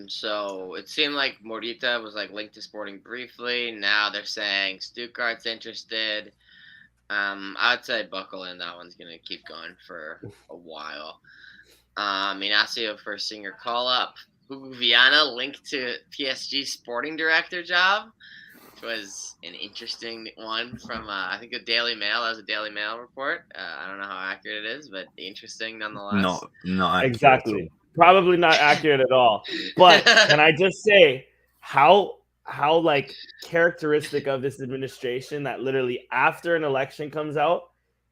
So it seemed like Morita was like linked to Sporting briefly. Now they're saying Stuttgart's interested. I would say buckle in. That one's gonna keep going for a while. Inacio for Singer call up. Hugo Viana linked to PSG Sporting Director job, which was an interesting one from I think the Daily Mail. That was a Daily Mail report. I don't know how accurate it is, but interesting nonetheless. Not exactly. Probably not accurate at all. But can I just say how like characteristic of this administration that literally after an election comes out,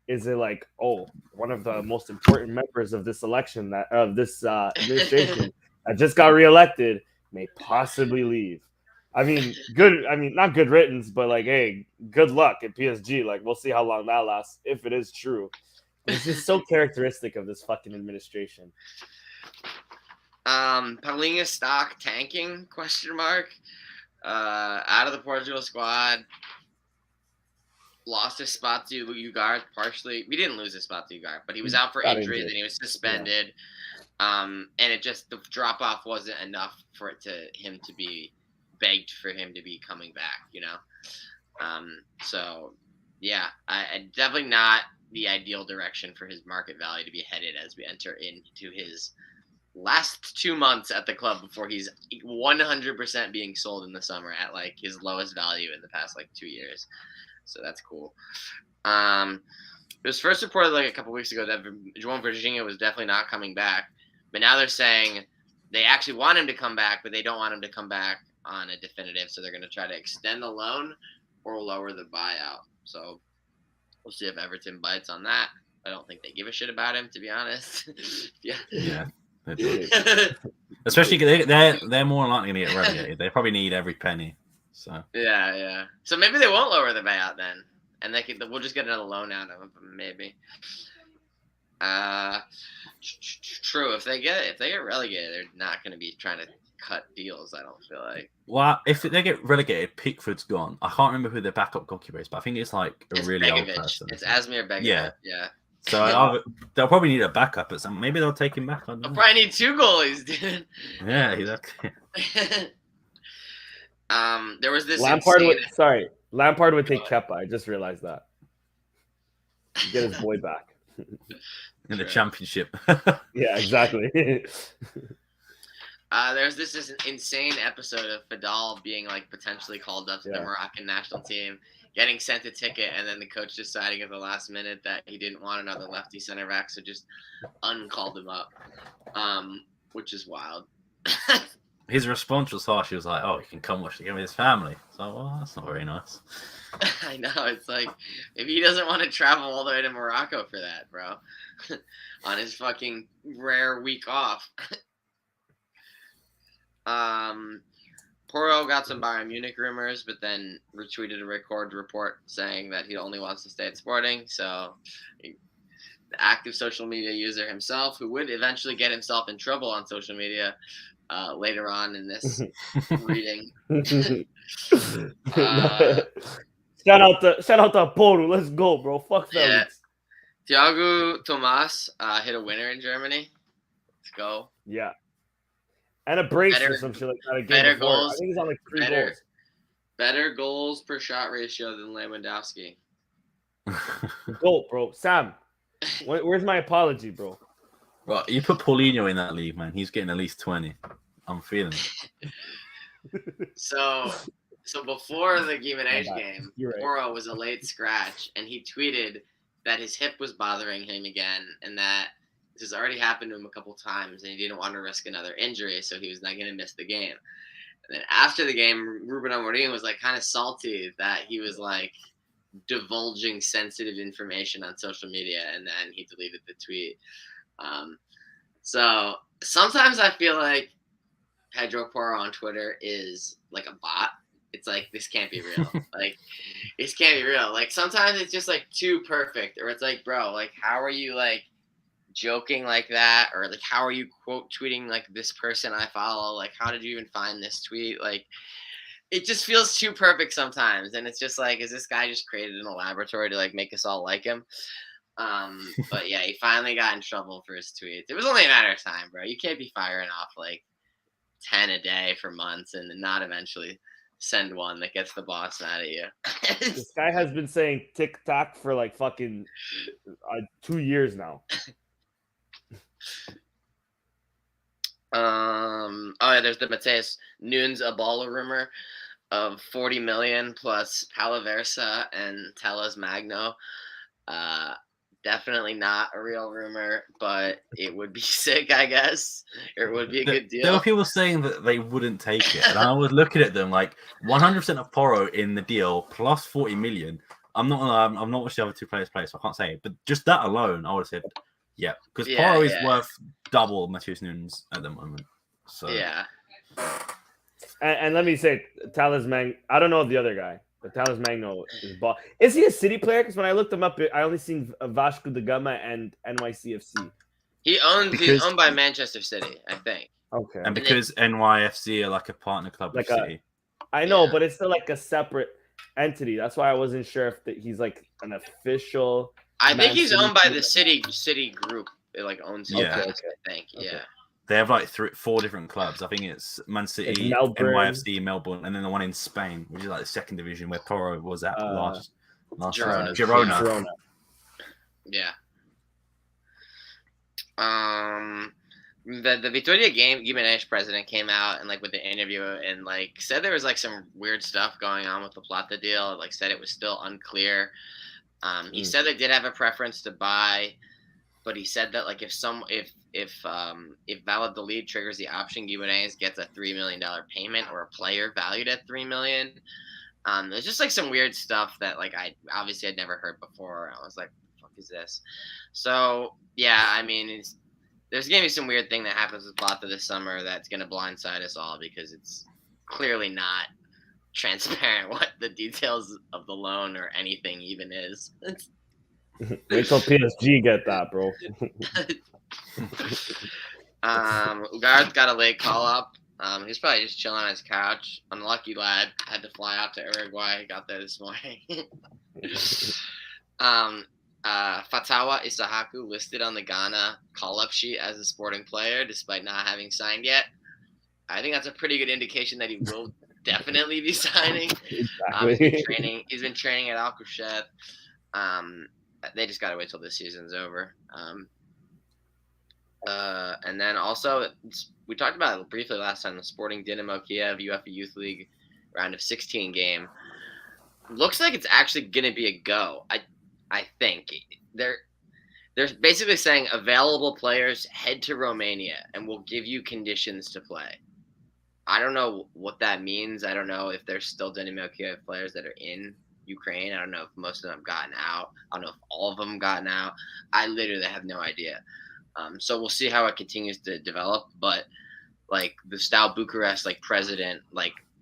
is it like, oh, one of the most important members of this election administration that just got reelected may possibly leave. I mean, good. I mean, not good riddance, but like, hey, good luck at PSG. Like, we'll see how long that lasts if it is true. But it's just so characteristic of this fucking administration. Palinha stock tanking ? Out of the Portugal squad. Lost his spot to Ugarte partially. We didn't lose his spot to Ugarte, but he was out for injury, then he was suspended. Yeah. And it just, the drop off wasn't enough for him to be begged for him to be coming back, you know? So yeah, I definitely not the ideal direction for his market value to be headed as we enter into his last 2 months at the club before he's 100% being sold in the summer at like his lowest value in the past like 2 years. So that's cool. It was first reported like a couple weeks ago that João Virginia was definitely not coming back, but now they're saying they actually want him to come back, but they don't want him to come back on a definitive. So they're going to try to extend the loan or lower the buyout. So we'll see if Everton bites on that. I don't think they give a shit about him, to be honest. Yeah. Especially they're more likely to get relegated. They probably need every penny. So yeah. So maybe they won't lower the buyout then, and we'll just get another loan out of them, maybe. True. If they get relegated, they're not going to be trying to cut deals. I don't feel like. Well, if they get relegated, Pickford's gone. I can't remember who their backup goalkeeper is, but I think it's like a really Begovic. old person. It's Asmir Begovic. Yeah. So they'll probably need a backup at some. Maybe they'll take him back. They'll probably need 2 goalies, dude. Yeah, exactly. There was this Lampard would take Kepa. I just realized that. Get his boy back in the championship. Yeah, exactly. There's this insane episode of Fadal being like potentially called up to the Moroccan national team, getting sent a ticket, and then the coach deciding at the last minute that he didn't want another lefty center back, so just uncalled him up, which is wild. His response was harsh. He was like, "Oh, he can come watch the game with his family." So, well, that's not very nice. I know. It's like, maybe he doesn't want to travel all the way to Morocco for that, bro. On his fucking rare week off. Porro got some Bayern Munich rumors, but then retweeted a report saying that he only wants to stay at Sporting. So, the active social media user himself, who would eventually get himself in trouble on social media later on in this reading. Shout out to Porro. Let's go, bro. Fuck that. Yeah. Thiago Tomas hit a winner in Germany. Let's go. Yeah. And a brace or some shit like that. Better goals. I think he's on like 3 goals. Better goals per shot ratio than Lewandowski. Go, bro. Sam, where's my apology, bro? Well, you put Paulinho in that league, man. He's getting at least 20. I'm feeling it. So before the Guimarães game, Porro was a late scratch, and he tweeted that his hip was bothering him again, and that this has already happened to him a couple times, and he didn't want to risk another injury, so he was not going to miss the game. And then after the game, Ruben Amorim was like kind of salty that he was like divulging sensitive information on social media, and then he deleted the tweet. So sometimes I feel like Pedro Porro on Twitter is like a bot. It's like, this can't be real. Like, this can't be real. Like, sometimes it's just like too perfect, or it's like, bro, like, how are you like joking like that? Or like, how are you quote tweeting like this person I follow? Like, how did you even find this tweet? Like, it just feels too perfect sometimes. And it's just like, is this guy just created in a laboratory to like make us all like him? But yeah, he finally got in trouble for his tweets. It was only a matter of time, bro. You can't be firing off like 10 a day for months and then not eventually send one that gets the boss mad at you. This guy has been saying TikTok for like fucking 2 years now. Yeah, there's the Mateus Nunes Abala rumor of 40 million plus Palaversa and Tellez Magno. Definitely not a real rumor, but it would be sick, I guess. It would be a good deal. There were people saying that they wouldn't take it, and I was looking at them like 100% of Porro in the deal plus 40 million. I'm not watched the other 2 players play, so I can't say it. But just that alone, I would have said, yeah, because Porro is worth double Mateus Nunes at the moment. So yeah. And let me say, Talisman. I don't know the other guy, but Talismagno is ball. Is he a City player? Because when I looked him up, I only seen Vasco da Gama and NYCFC. He's owned by Manchester City, I think. Okay. And because NYFC are like a partner club like of City. I know, but it's still like a separate entity. That's why I wasn't sure if he's like an official. I think he's owned by the City group. It like owns him. Okay. I think. Okay. Yeah. They have like 4 different clubs. I think it's Man City, NYFC, Melbourne, and then the one in Spain, which is like the second division where Toro was at last Girona. Yeah. The Vitoria Guimarães president came out and like with the interview and like said there was like some weird stuff going on with the Plata deal. Like said it was still unclear. He said they did have a preference to buy, but he said that like if Valladolid triggers the option, Guimarães gets a $3 million payment or a player valued at $3 million. There's just like some weird stuff that like I obviously had never heard before. I was like, what the fuck is this? So yeah, I mean, there's gonna be some weird thing that happens with Plata this summer that's gonna blindside us all because it's clearly not transparent what the details of the loan or anything even is. Wait till PSG get that, bro. Ugarte got a late call up. He's probably just chilling on his couch. Unlucky lad. Had to fly out to Uruguay. Got there this morning. Fatawa Isahaku listed on the Ghana call-up sheet as a Sporting player despite not having signed yet. I think that's a pretty good indication that he will definitely be signing. Exactly. He's been training at Alcochete. They just got to wait till this season's over. And then also, we talked about it briefly last time, the Sporting Dynamo Kiev UEFA Youth League round of 16 game. Looks like it's actually going to be a go. I think they're basically saying available players head to Romania and we'll give you conditions to play. I don't know what that means. I don't know if there's still Dynamo Kiev players that are in Ukraine. I don't know if most of them have gotten out. I don't know if all of them have gotten out. I literally have no idea. So we'll see how it continues to develop. But like the Steaua Bucharest president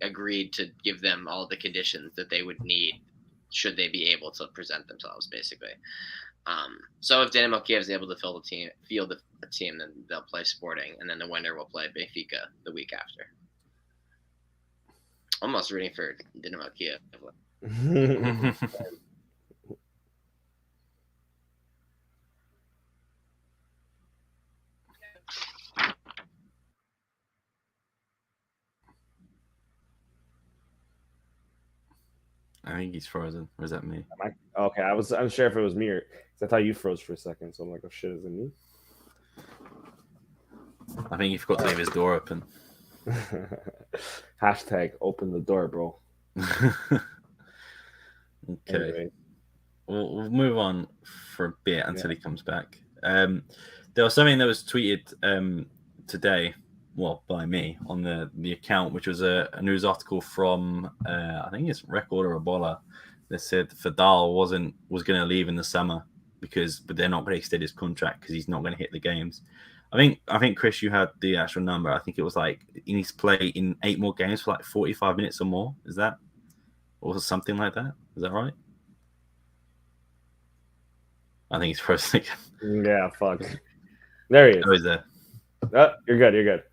agreed to give them all the conditions that they would need should they be able to present themselves, basically. So if Dynamo Kiev is able to field a team, then they'll play Sporting, and then the winner will play Benfica the week after. Almost rooting for Dynamo Kiev. I think he's frozen. Or is that me? Okay, I was unsure if it was me or because I thought you froze for a second. So I'm like, oh shit, is it me? I think he forgot to leave his door open. Hashtag open the door, bro. Okay. Anyway. We'll move on for a bit until he comes back. There was something that was tweeted today, well, by me on the account, which was a news article from I think it's Record or Ebola that said Fadal was going to leave in the summer but they're not going to extend his contract because he's not going to hit the games. I think Chris, you had the actual number. I think it was he needs to play in 8 more games for 45 minutes or more. Is that or something like that? Is that right? I think he's frozen again. Yeah, fuck. There he is. Oh, he's there. Oh, you're good. You're good.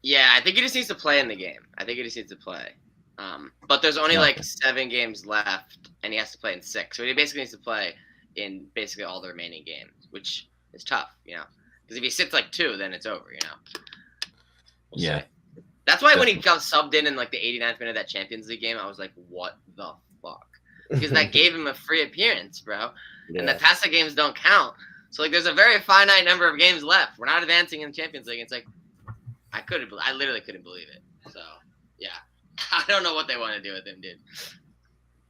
Yeah, I think he just needs to play in the game. I think he just needs to play. But there's only 7 games left, and he has to play in 6. So he basically needs to play in basically all the remaining games, which is tough, Because if he sits 2, then it's over, We'll see. That's why when he got subbed in the 89th minute of that Champions League game, I was like, what the fuck? Because that gave him a free appearance, bro. Yeah. And the Pasta games don't count. So there's a very finite number of games left. We're not advancing in the Champions League. It's I literally couldn't believe it. So yeah, I don't know what they want to do with him, dude.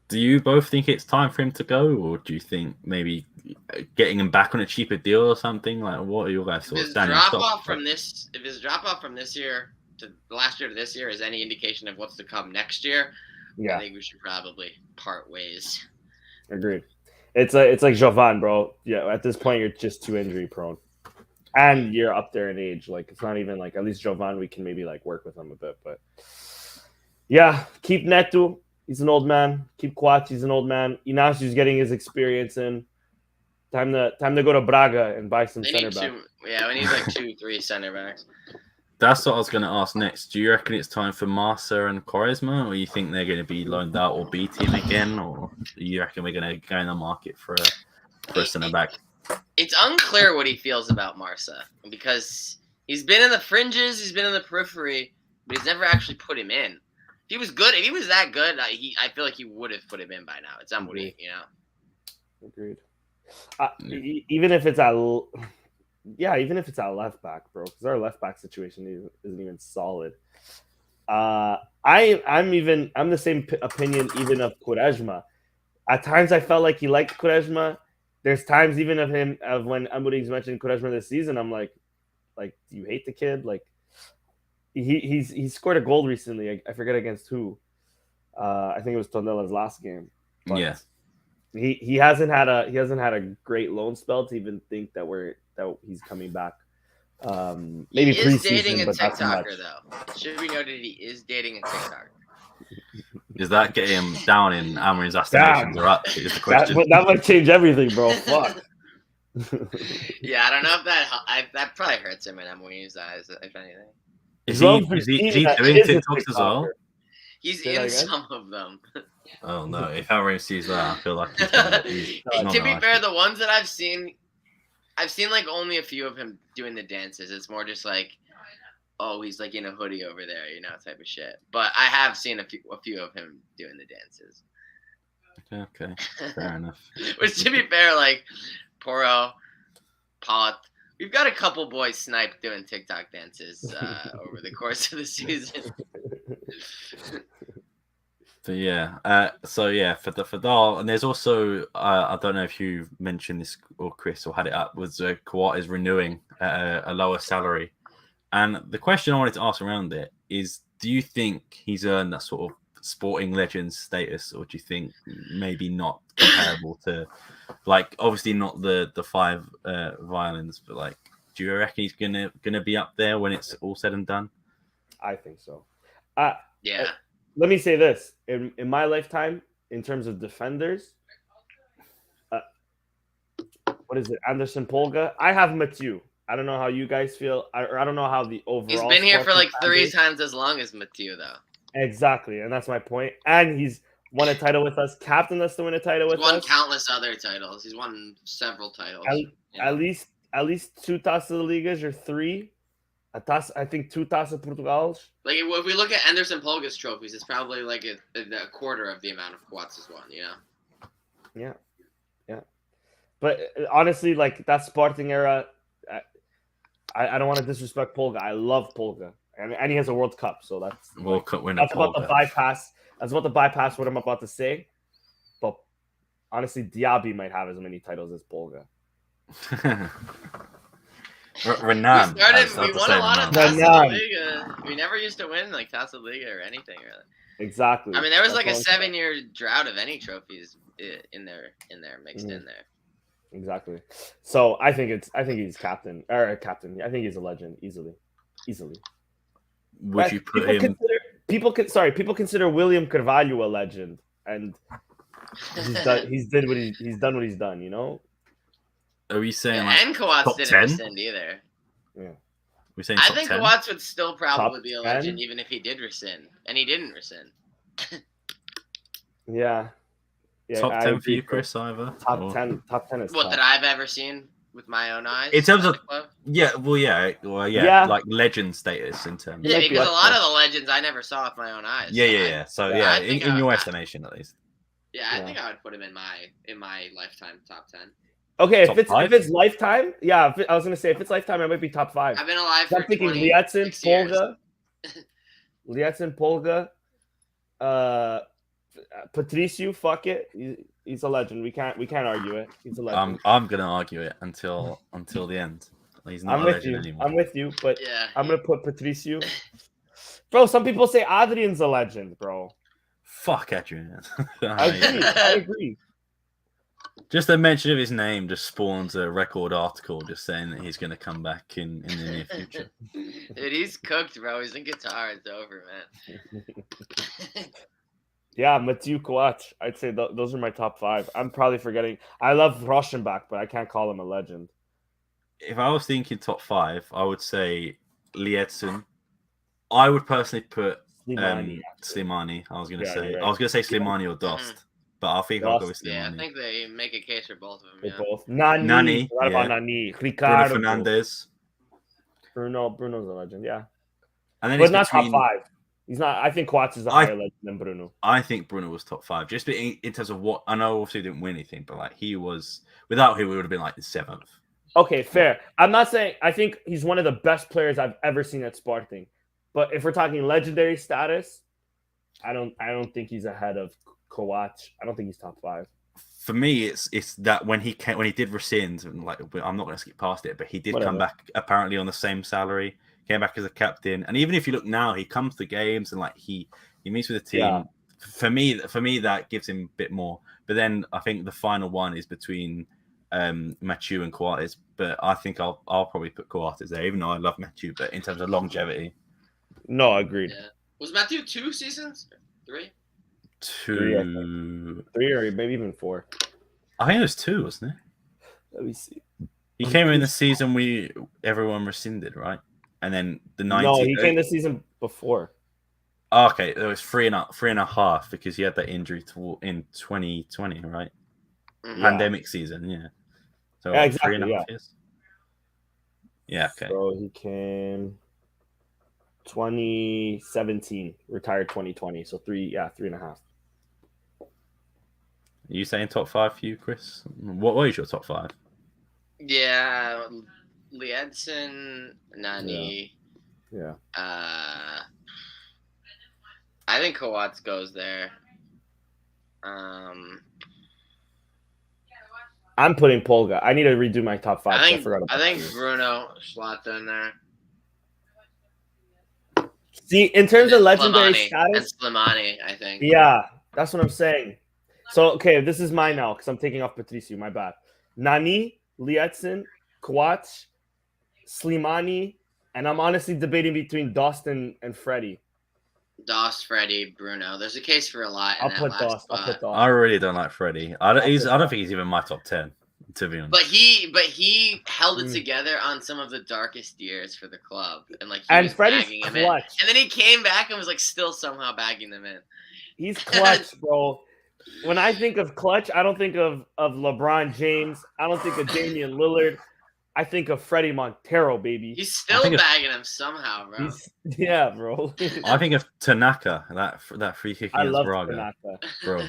Do you both think it's time for him to go, or do you think maybe getting him back on a cheaper deal or something? What are your guys' thoughts? If his drop off from this year to last year to this year is any indication of what's to come next year, I think we should probably part ways. Agreed. It's like Jovan, bro. Yeah, at this point you're just too injury prone. And you're up there in age. Like, it's not even like, at least Jovan, we can maybe like work with him a bit. But yeah, keep Neto. He's an old man. Keep Coates. He's an old man. Inácio's getting his experience in. Time to go to Braga and buy some center back. Yeah, we need like 2-3 center backs. That's what I was going to ask next. Do you reckon it's time for Marsa and Quaresma, or you think they're going to be loaned out or B team again, or you reckon we're going to go in the market for a center back? It's unclear what he feels about Marsa because he's been in the fringes, he's been in the periphery, but he's never actually put him in. If he was good, if he was that good, I feel like he would have put him in by now. It's Amorim, you know. Agreed. Even if it's at left back, bro, because our left back situation isn't even solid. I'm the same opinion even of Quaresma. At times I felt like he liked Quaresma. There's times even of when Amorim's mentioned Quaresma this season, I'm like, do you hate the kid? Like, he scored a goal recently. I forget against who. I think it was Tondela's last game. But yeah. He hasn't had a great loan spell to even think that he's coming back. Maybe he is preseason, dating a but not too much. TikToker though. It should be noted he is dating a TikToker. Does that get him down in Amorim's estimations or up? Is the question. That might change everything, bro. Fuck. Yeah, I don't know if that probably hurts him in Amorim's eyes, if anything. Is he doing TikToks as well? He's in some of them. Oh no! If Amorim sees that, I feel like he's to be fair, the ones that I've seen like only a few of him doing the dances. It's more just like, oh, he's like in a hoodie over there, you know, type of shit. But I have seen a few of him doing the dances. Okay, fair enough. Which, to be fair, like Poro, Pot, we've got a couple boys sniped doing TikTok dances over the course of the season. For Fadal, and there's also I don't know if you mentioned this or Chris or had it up, was Kawhi is renewing a lower salary, and the question I wanted to ask around it is, do you think he's earned that sort of sporting legend status, or do you think maybe not comparable to, like, obviously not the 5 violins, but like, do you reckon he's gonna be up there when it's all said and done? I think so. Yeah. Let me say this. In my lifetime, in terms of defenders, what is it? Anderson Polga. I have Mathieu. I don't know how you guys feel. I don't know how the overall... He's been here for like 3 times as long as Mathieu, though. Exactly, and that's my point. And he's won a title with us, captained us to win a title with us. He's won countless other titles. He's won several titles. At least 2 Taça de Ligas or 3. I think 2 Taça Portugal. Like, if we look at Anderson Polga's trophies, it's probably like a quarter of the amount of Coates has won, you know? Yeah. But honestly, like, that Sporting era, I don't want to disrespect Polga. I love Polga. And he has a World Cup, so that's World Cup winner. That's about to bypass. That's about to bypass what I'm about to say. But honestly, Diaby might have as many titles as Polga. Renan. We won a lot of Taça Liga. We never used to win like Taça Liga or anything really. Exactly. I mean, there was like a 7-year drought of any trophies in there mixed in there. Exactly. So I think he's captain. I think he's a legend easily. Would you put him? People consider William Carvalho a legend, and he's done what he's done. You know. Are we saying and Coates didn't rescind either? Yeah. We're saying I think Coates would still probably be a legend 10? even if he did rescind, and he didn't rescind. Yeah. Top 10 for you, Chris, either? Top 10 is what top. that I've ever seen with my own eyes. In terms of like legend status in terms. Yeah, because a lot of the legends I never saw with my own eyes. Yeah. So yeah, in your estimation at least. Yeah, I think I would put him in my lifetime top 10. Okay, if it's lifetime, yeah. I was gonna say if it's lifetime, it might be top 5. I've been alive for I'm thinking 26 Polga, Patricio. Fuck it, he's a legend. We can't argue it. He's a legend. I'm gonna argue it until the end. He's not a legend anymore. I'm with you, but yeah, I'm gonna put Patricio. Bro, some people say Adrian's a legend, bro. Fuck Adrian. I agree. Just a mention of his name just spawns a record article just saying that he's going to come back in the near future. Dude, he's cooked, bro. He's in guitar. It's over, man. Yeah, Mathieu Coates. I'd say those are my top 5. I'm probably forgetting. I love Rauschenbach, but I can't call him a legend. If I was thinking top 5, I would say Lietzen. I would personally put Slimani. I was going to say. Right. I was going to say Slimani or Dost. But I think I'll go with Slimani. Yeah, I think they make a case for both of them. Yeah. Both. Nani. What about Nani? Ricardo. Bruno Fernandes. Bruno's a legend, yeah. And then but not top 5. He's not. I think Coates is a higher legend than Bruno. I think Bruno was top 5, just in terms of what I know. Obviously, he didn't win anything, but like he was. Without him, we would have been like the 7th. Okay, fair. I'm not saying. I think he's one of the best players I've ever seen at Sporting. But if we're talking legendary status, I don't think he's ahead of Coates. I don't think he's top 5. For me, it's that when he did rescind, and like I'm not going to skip past it, but he did come back apparently on the same salary. Came back as a captain, and even if you look now, he comes to games and like he meets with the team. Yeah. For me, that gives him a bit more. But then I think the final one is between Mathieu and Coates. But I think I'll probably put Coates there, even though I love Mathieu. But in terms of longevity, no, agreed. Yeah. Was Mathieu 2 seasons? 3? 2, 3, or maybe even 4. I think it was 2, wasn't it? Let me see. He came in the season everyone rescinded, right? And then the 90. No, he came the season before. Oh, okay, it was 3.5 because he had that injury in 2020, right? Yeah. Pandemic season, yeah. So yeah, exactly, 3.5 years. Yeah, okay. So he came 2017, retired 2020. So 3.5. Are you saying top 5 for you, Chris? What is your top 5? Yeah. Lietzen, Nani. Yeah. I think Coates goes there. I'm putting Polga. I need to redo my top 5. I think Bruno Schlatter in there. See, in terms of legendary status, and Slimani, I think. Yeah, that's what I'm saying. So, okay, this is mine now because I'm taking off Patricio. My bad. Nani, Lietzen, Coates, Slimani, and I'm honestly debating between Dost and Freddie. Dost, Freddie, Bruno. There's a case for a lot. I'll put Dost. I really don't like Freddie. I don't think he's even my top 10, to be honest. But he held it together on some of the darkest years for the club, and like was Freddie's bagging him clutch. In. And then he came back and was like still somehow bagging them in. He's clutch, bro. When I think of clutch, I don't think of LeBron James. I don't think of Damian Lillard. I think of Freddie Montero, baby. He's still bagging him somehow, bro. Yeah, bro. I think of Tanaka, that free kick against Braga. Tanaka. Bro.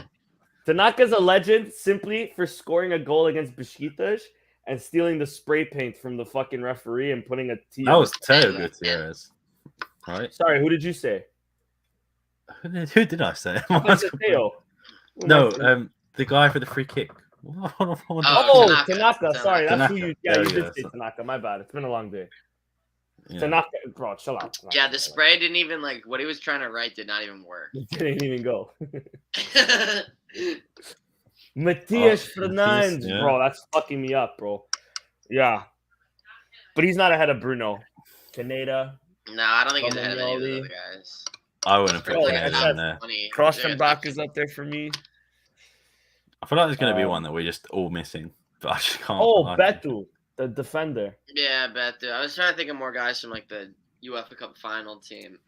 Tanaka's a legend simply for scoring a goal against Besiktas and stealing the spray paint from the fucking referee and putting a T. That was Teo Gutierrez. Right? Sorry, who did you say? Who did I say? Teo. No, the guy for the free kick. Tanaka. Sorry, that's Tanaka. Who you. Yeah, you did say Tanaka. My bad. It's been a long day. Yeah. Tanaka, bro, chill out. Tanaka. Yeah, the spray didn't even what he was trying to write did not even work. It didn't even go. Matias Fernandes, yeah. Bro, that's fucking me up, bro. Yeah, but he's not ahead of Bruno. Canada. No, I don't think he's ahead of any of the other guys. I wouldn't put Canada in there. Rauschenbach is up there for me. I feel like there's going to be one that we're just all missing, but I just can't. Oh, Betu, the defender. Yeah, Betu. I was trying to think of more guys from like the UEFA Cup final team.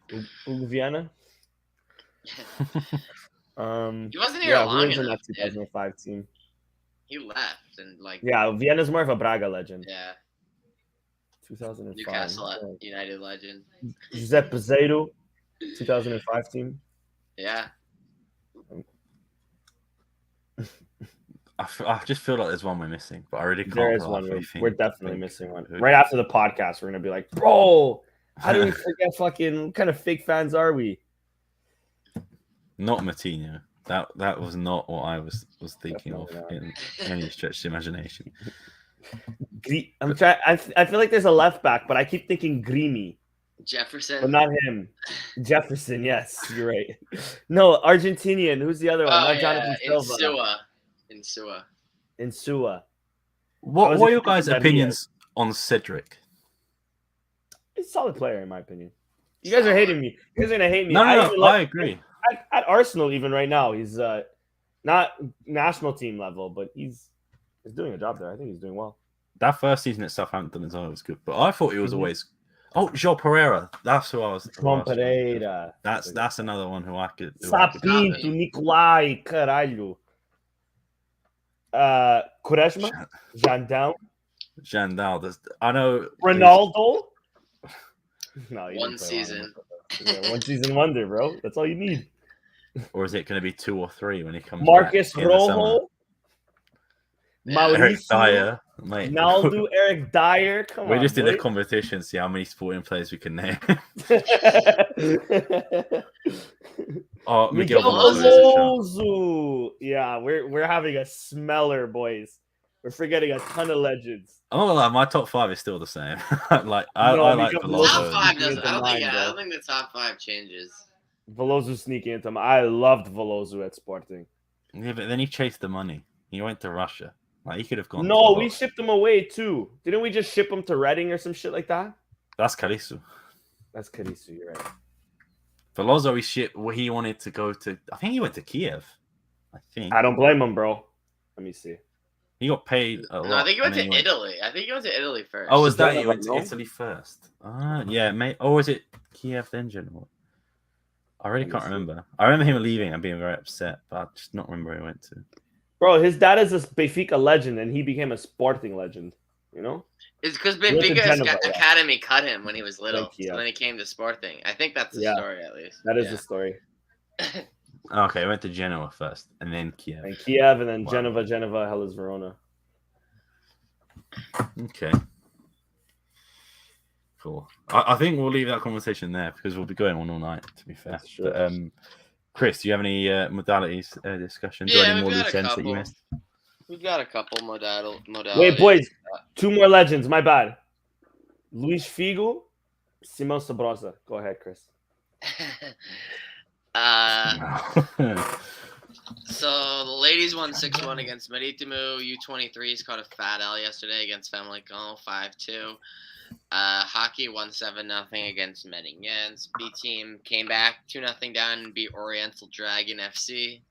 Vienna. He wasn't here long in enough. That 2005 team. He left and Yeah, Vienna's more of a Braga legend. Yeah. 2005. Newcastle United legend. Giuseppe Zaido, 2005 team. Yeah. I just feel like there's one we're missing, but I really can't. There is one. We're definitely missing one. Right after the podcast, we're gonna be like, bro, how do we forget fucking? What kind of fake fans are we? Not Matinho. That was not what I was thinking definitely of in any stretch of imagination. I'm trying. I feel like there's a left back, but I keep thinking Grimi. Jefferson. But not him. Jefferson, yes, you're right. No, Argentinian. Who's the other one? Not Jonathan Silva. Insua. Insua. What are your guys' opinions on Cedric? He's a solid player, in my opinion. You guys are hating me. You guys are gonna hate me. No, I agree. At Arsenal, even right now, he's not national team level, but he's doing a job there. I think he's doing well. That first season at Southampton as well was good, but I thought he was always. Oh, João Pereira. That's who I was. João Pereira. That's another one who I could. Sapinto, Nicolai, caralho. Quaresma, Jandão. I know. Ronaldo. No, one season. Yeah, one season wonder, bro. That's all you need. Or is it going to be 2 or 3 when he comes Marcus back Rojo. Eric Dyer, mate. Naldo, Eric Dyer. Come on. We just did boy. a competition, see how many sporting players we can name. Miguel Veloso. Yeah, we're having a smeller, boys. We're forgetting a ton of legends. I'm not gonna lie, my top 5 is still the same. I like Veloso. Top 5 doesn't. I don't think the top 5 changes. Veloso sneaking into him. I loved Veloso at Sporting. Yeah, but then he chased the money. He went to Russia. Like he could have gone. No, we shipped him away too. Didn't we just ship him to Reading or some shit like that? That's Carisu. You're right. Veloso, he wanted to go to. I think he went to Kiev. I don't blame him, bro. Let me see. He got paid a lot. No, I think he went to Italy. I think he went to Italy first. Oh, was that he went to Italy first? Yeah, mate. Or was it Kiev then, General? I really can't remember. I remember him leaving and being very upset, but I just not remember where he went to. Bro, his dad is a Benfica legend, and he became a Sporting legend. You know? It's because Benfica's academy cut him when he was little, so then he came to Sporting. I think that's the story, at least. That is the story. Okay, he went to Genoa first, and then Kiev. And then Genova, Hellas Verona. Okay. Cool. I think we'll leave that conversation there because we'll be going on all night, to be fair. Sure. But, Chris, do you have any modalities discussions or any more loose ends that you missed? We've got a couple modalities. Wait, boys. 2 more legends. My bad. Luis Figo, Simão Sabrosa. Go ahead, Chris. So the ladies won 6-1 against Marítimo. U23s caught a fat L yesterday against Famalicão, 5-2. Hockey won 7-0 against Medellín. B team came back 2-0 down and beat Oriental Dragon FC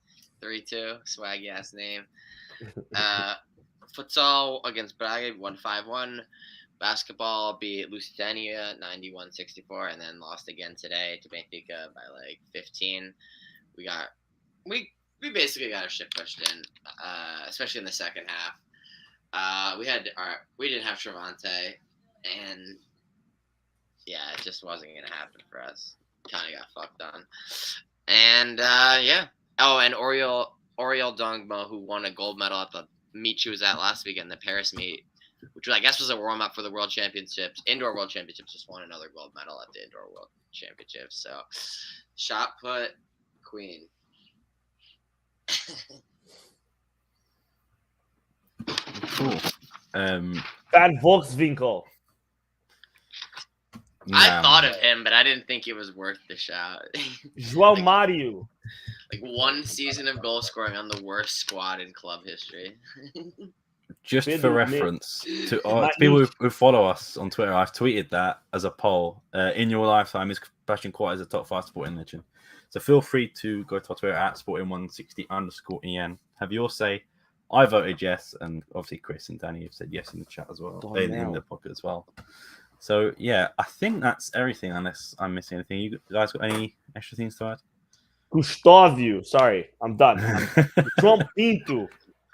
3-2. Swaggy ass name. Futsal against Braga won 5-1. Basketball beat Lusitania 91-64 and then lost again today to Benfica by like 15. We basically got our shit pushed in, especially in the second half. We didn't have Travante, and yeah, it just wasn't gonna happen for us. Kind of got fucked on, and yeah. Oh, and Oriol Dongmo, who won a gold medal at the meet she was at last weekend, the Paris meet, which I guess was a warm up for the World Championships, Indoor World Championships. Just won another gold medal at the Indoor World Championships. So, shot put, queen. Cool. Van Volkswinkel. I thought of him, but I didn't think it was worth the shot. João Mario. Like 1 season of goal scoring on the worst squad in club history. Just for reference to people who follow us on Twitter, I've tweeted that as a poll. In your lifetime, is Sebastian Court as a top 5 sporting legend? So feel free to go to our Twitter at Sporting160_EN. Have your say. I voted yes, and obviously Chris and Danny have said yes in the chat as well. In the pocket as well. So yeah, I think that's everything unless I'm missing anything. You guys got any extra things to add? Gustavio. Sorry, I'm done. João Pinto.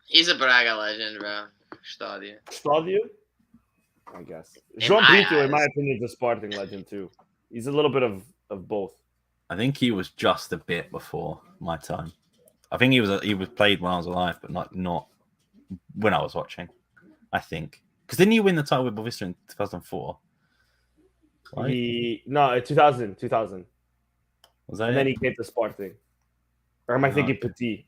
He's a Braga legend, bro. Gustavio? I guess. João Pinto, in my opinion, is a Sporting legend too. He's a little bit of both. I think he was just a bit before my time. I think he was played when I was alive, but not when I was watching. I think because didn't he win the title with Bovista in 2004? Right? No, 2000. Was that? And then he came to Sporting. Or am I thinking Petit?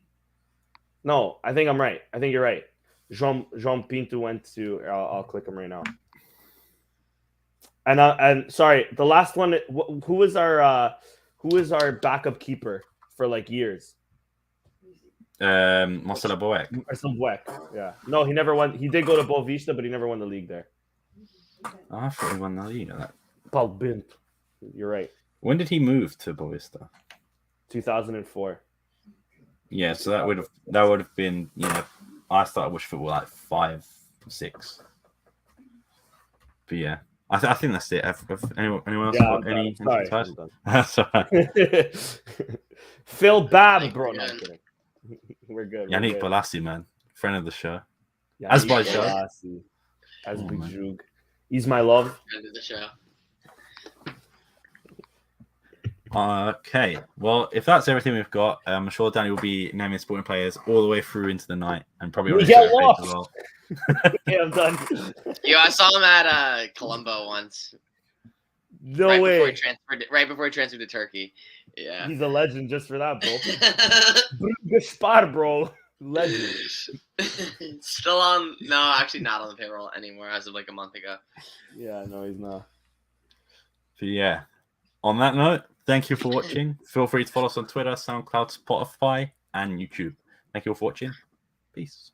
No, I think I'm right. I think you're right. João Pinto went to. I'll click him right now. And sorry, the last one. Who is our backup keeper for like years? Marcelo Boeck. Marcelo Boeck. Yeah. No, he never won. He did go to Boavista, but he never won the league there. Oh, I thought he won the league. Paul Bint. You're right. When did he move to Boavista? 2004. Yeah, so that would have been, I started watching football like 5, 6. But yeah, I think that's it. Have anyone else got any? Sorry. Phil Babb, bro. No, I'm kidding. We're good. Yannick Bolasie, man, friend of the show. As by show. As Bijug. He's my love. Friend of the show. Okay, well, if that's everything we've got, I'm sure Danny will be naming sporting players all the way through into the night, and probably on his page as well. Yeah, I'm done. Yo, I saw him at Colombo once. No right way. Right before he transferred to Turkey. Yeah. He's a legend just for that, bro. Gaspar, bro. Legend. Still on? No, actually not on the payroll anymore as of like a month ago. Yeah, no, he's not. But yeah, on that note, thank you for watching. Feel free to follow us on Twitter, SoundCloud, Spotify, and YouTube. Thank you all for watching. Peace.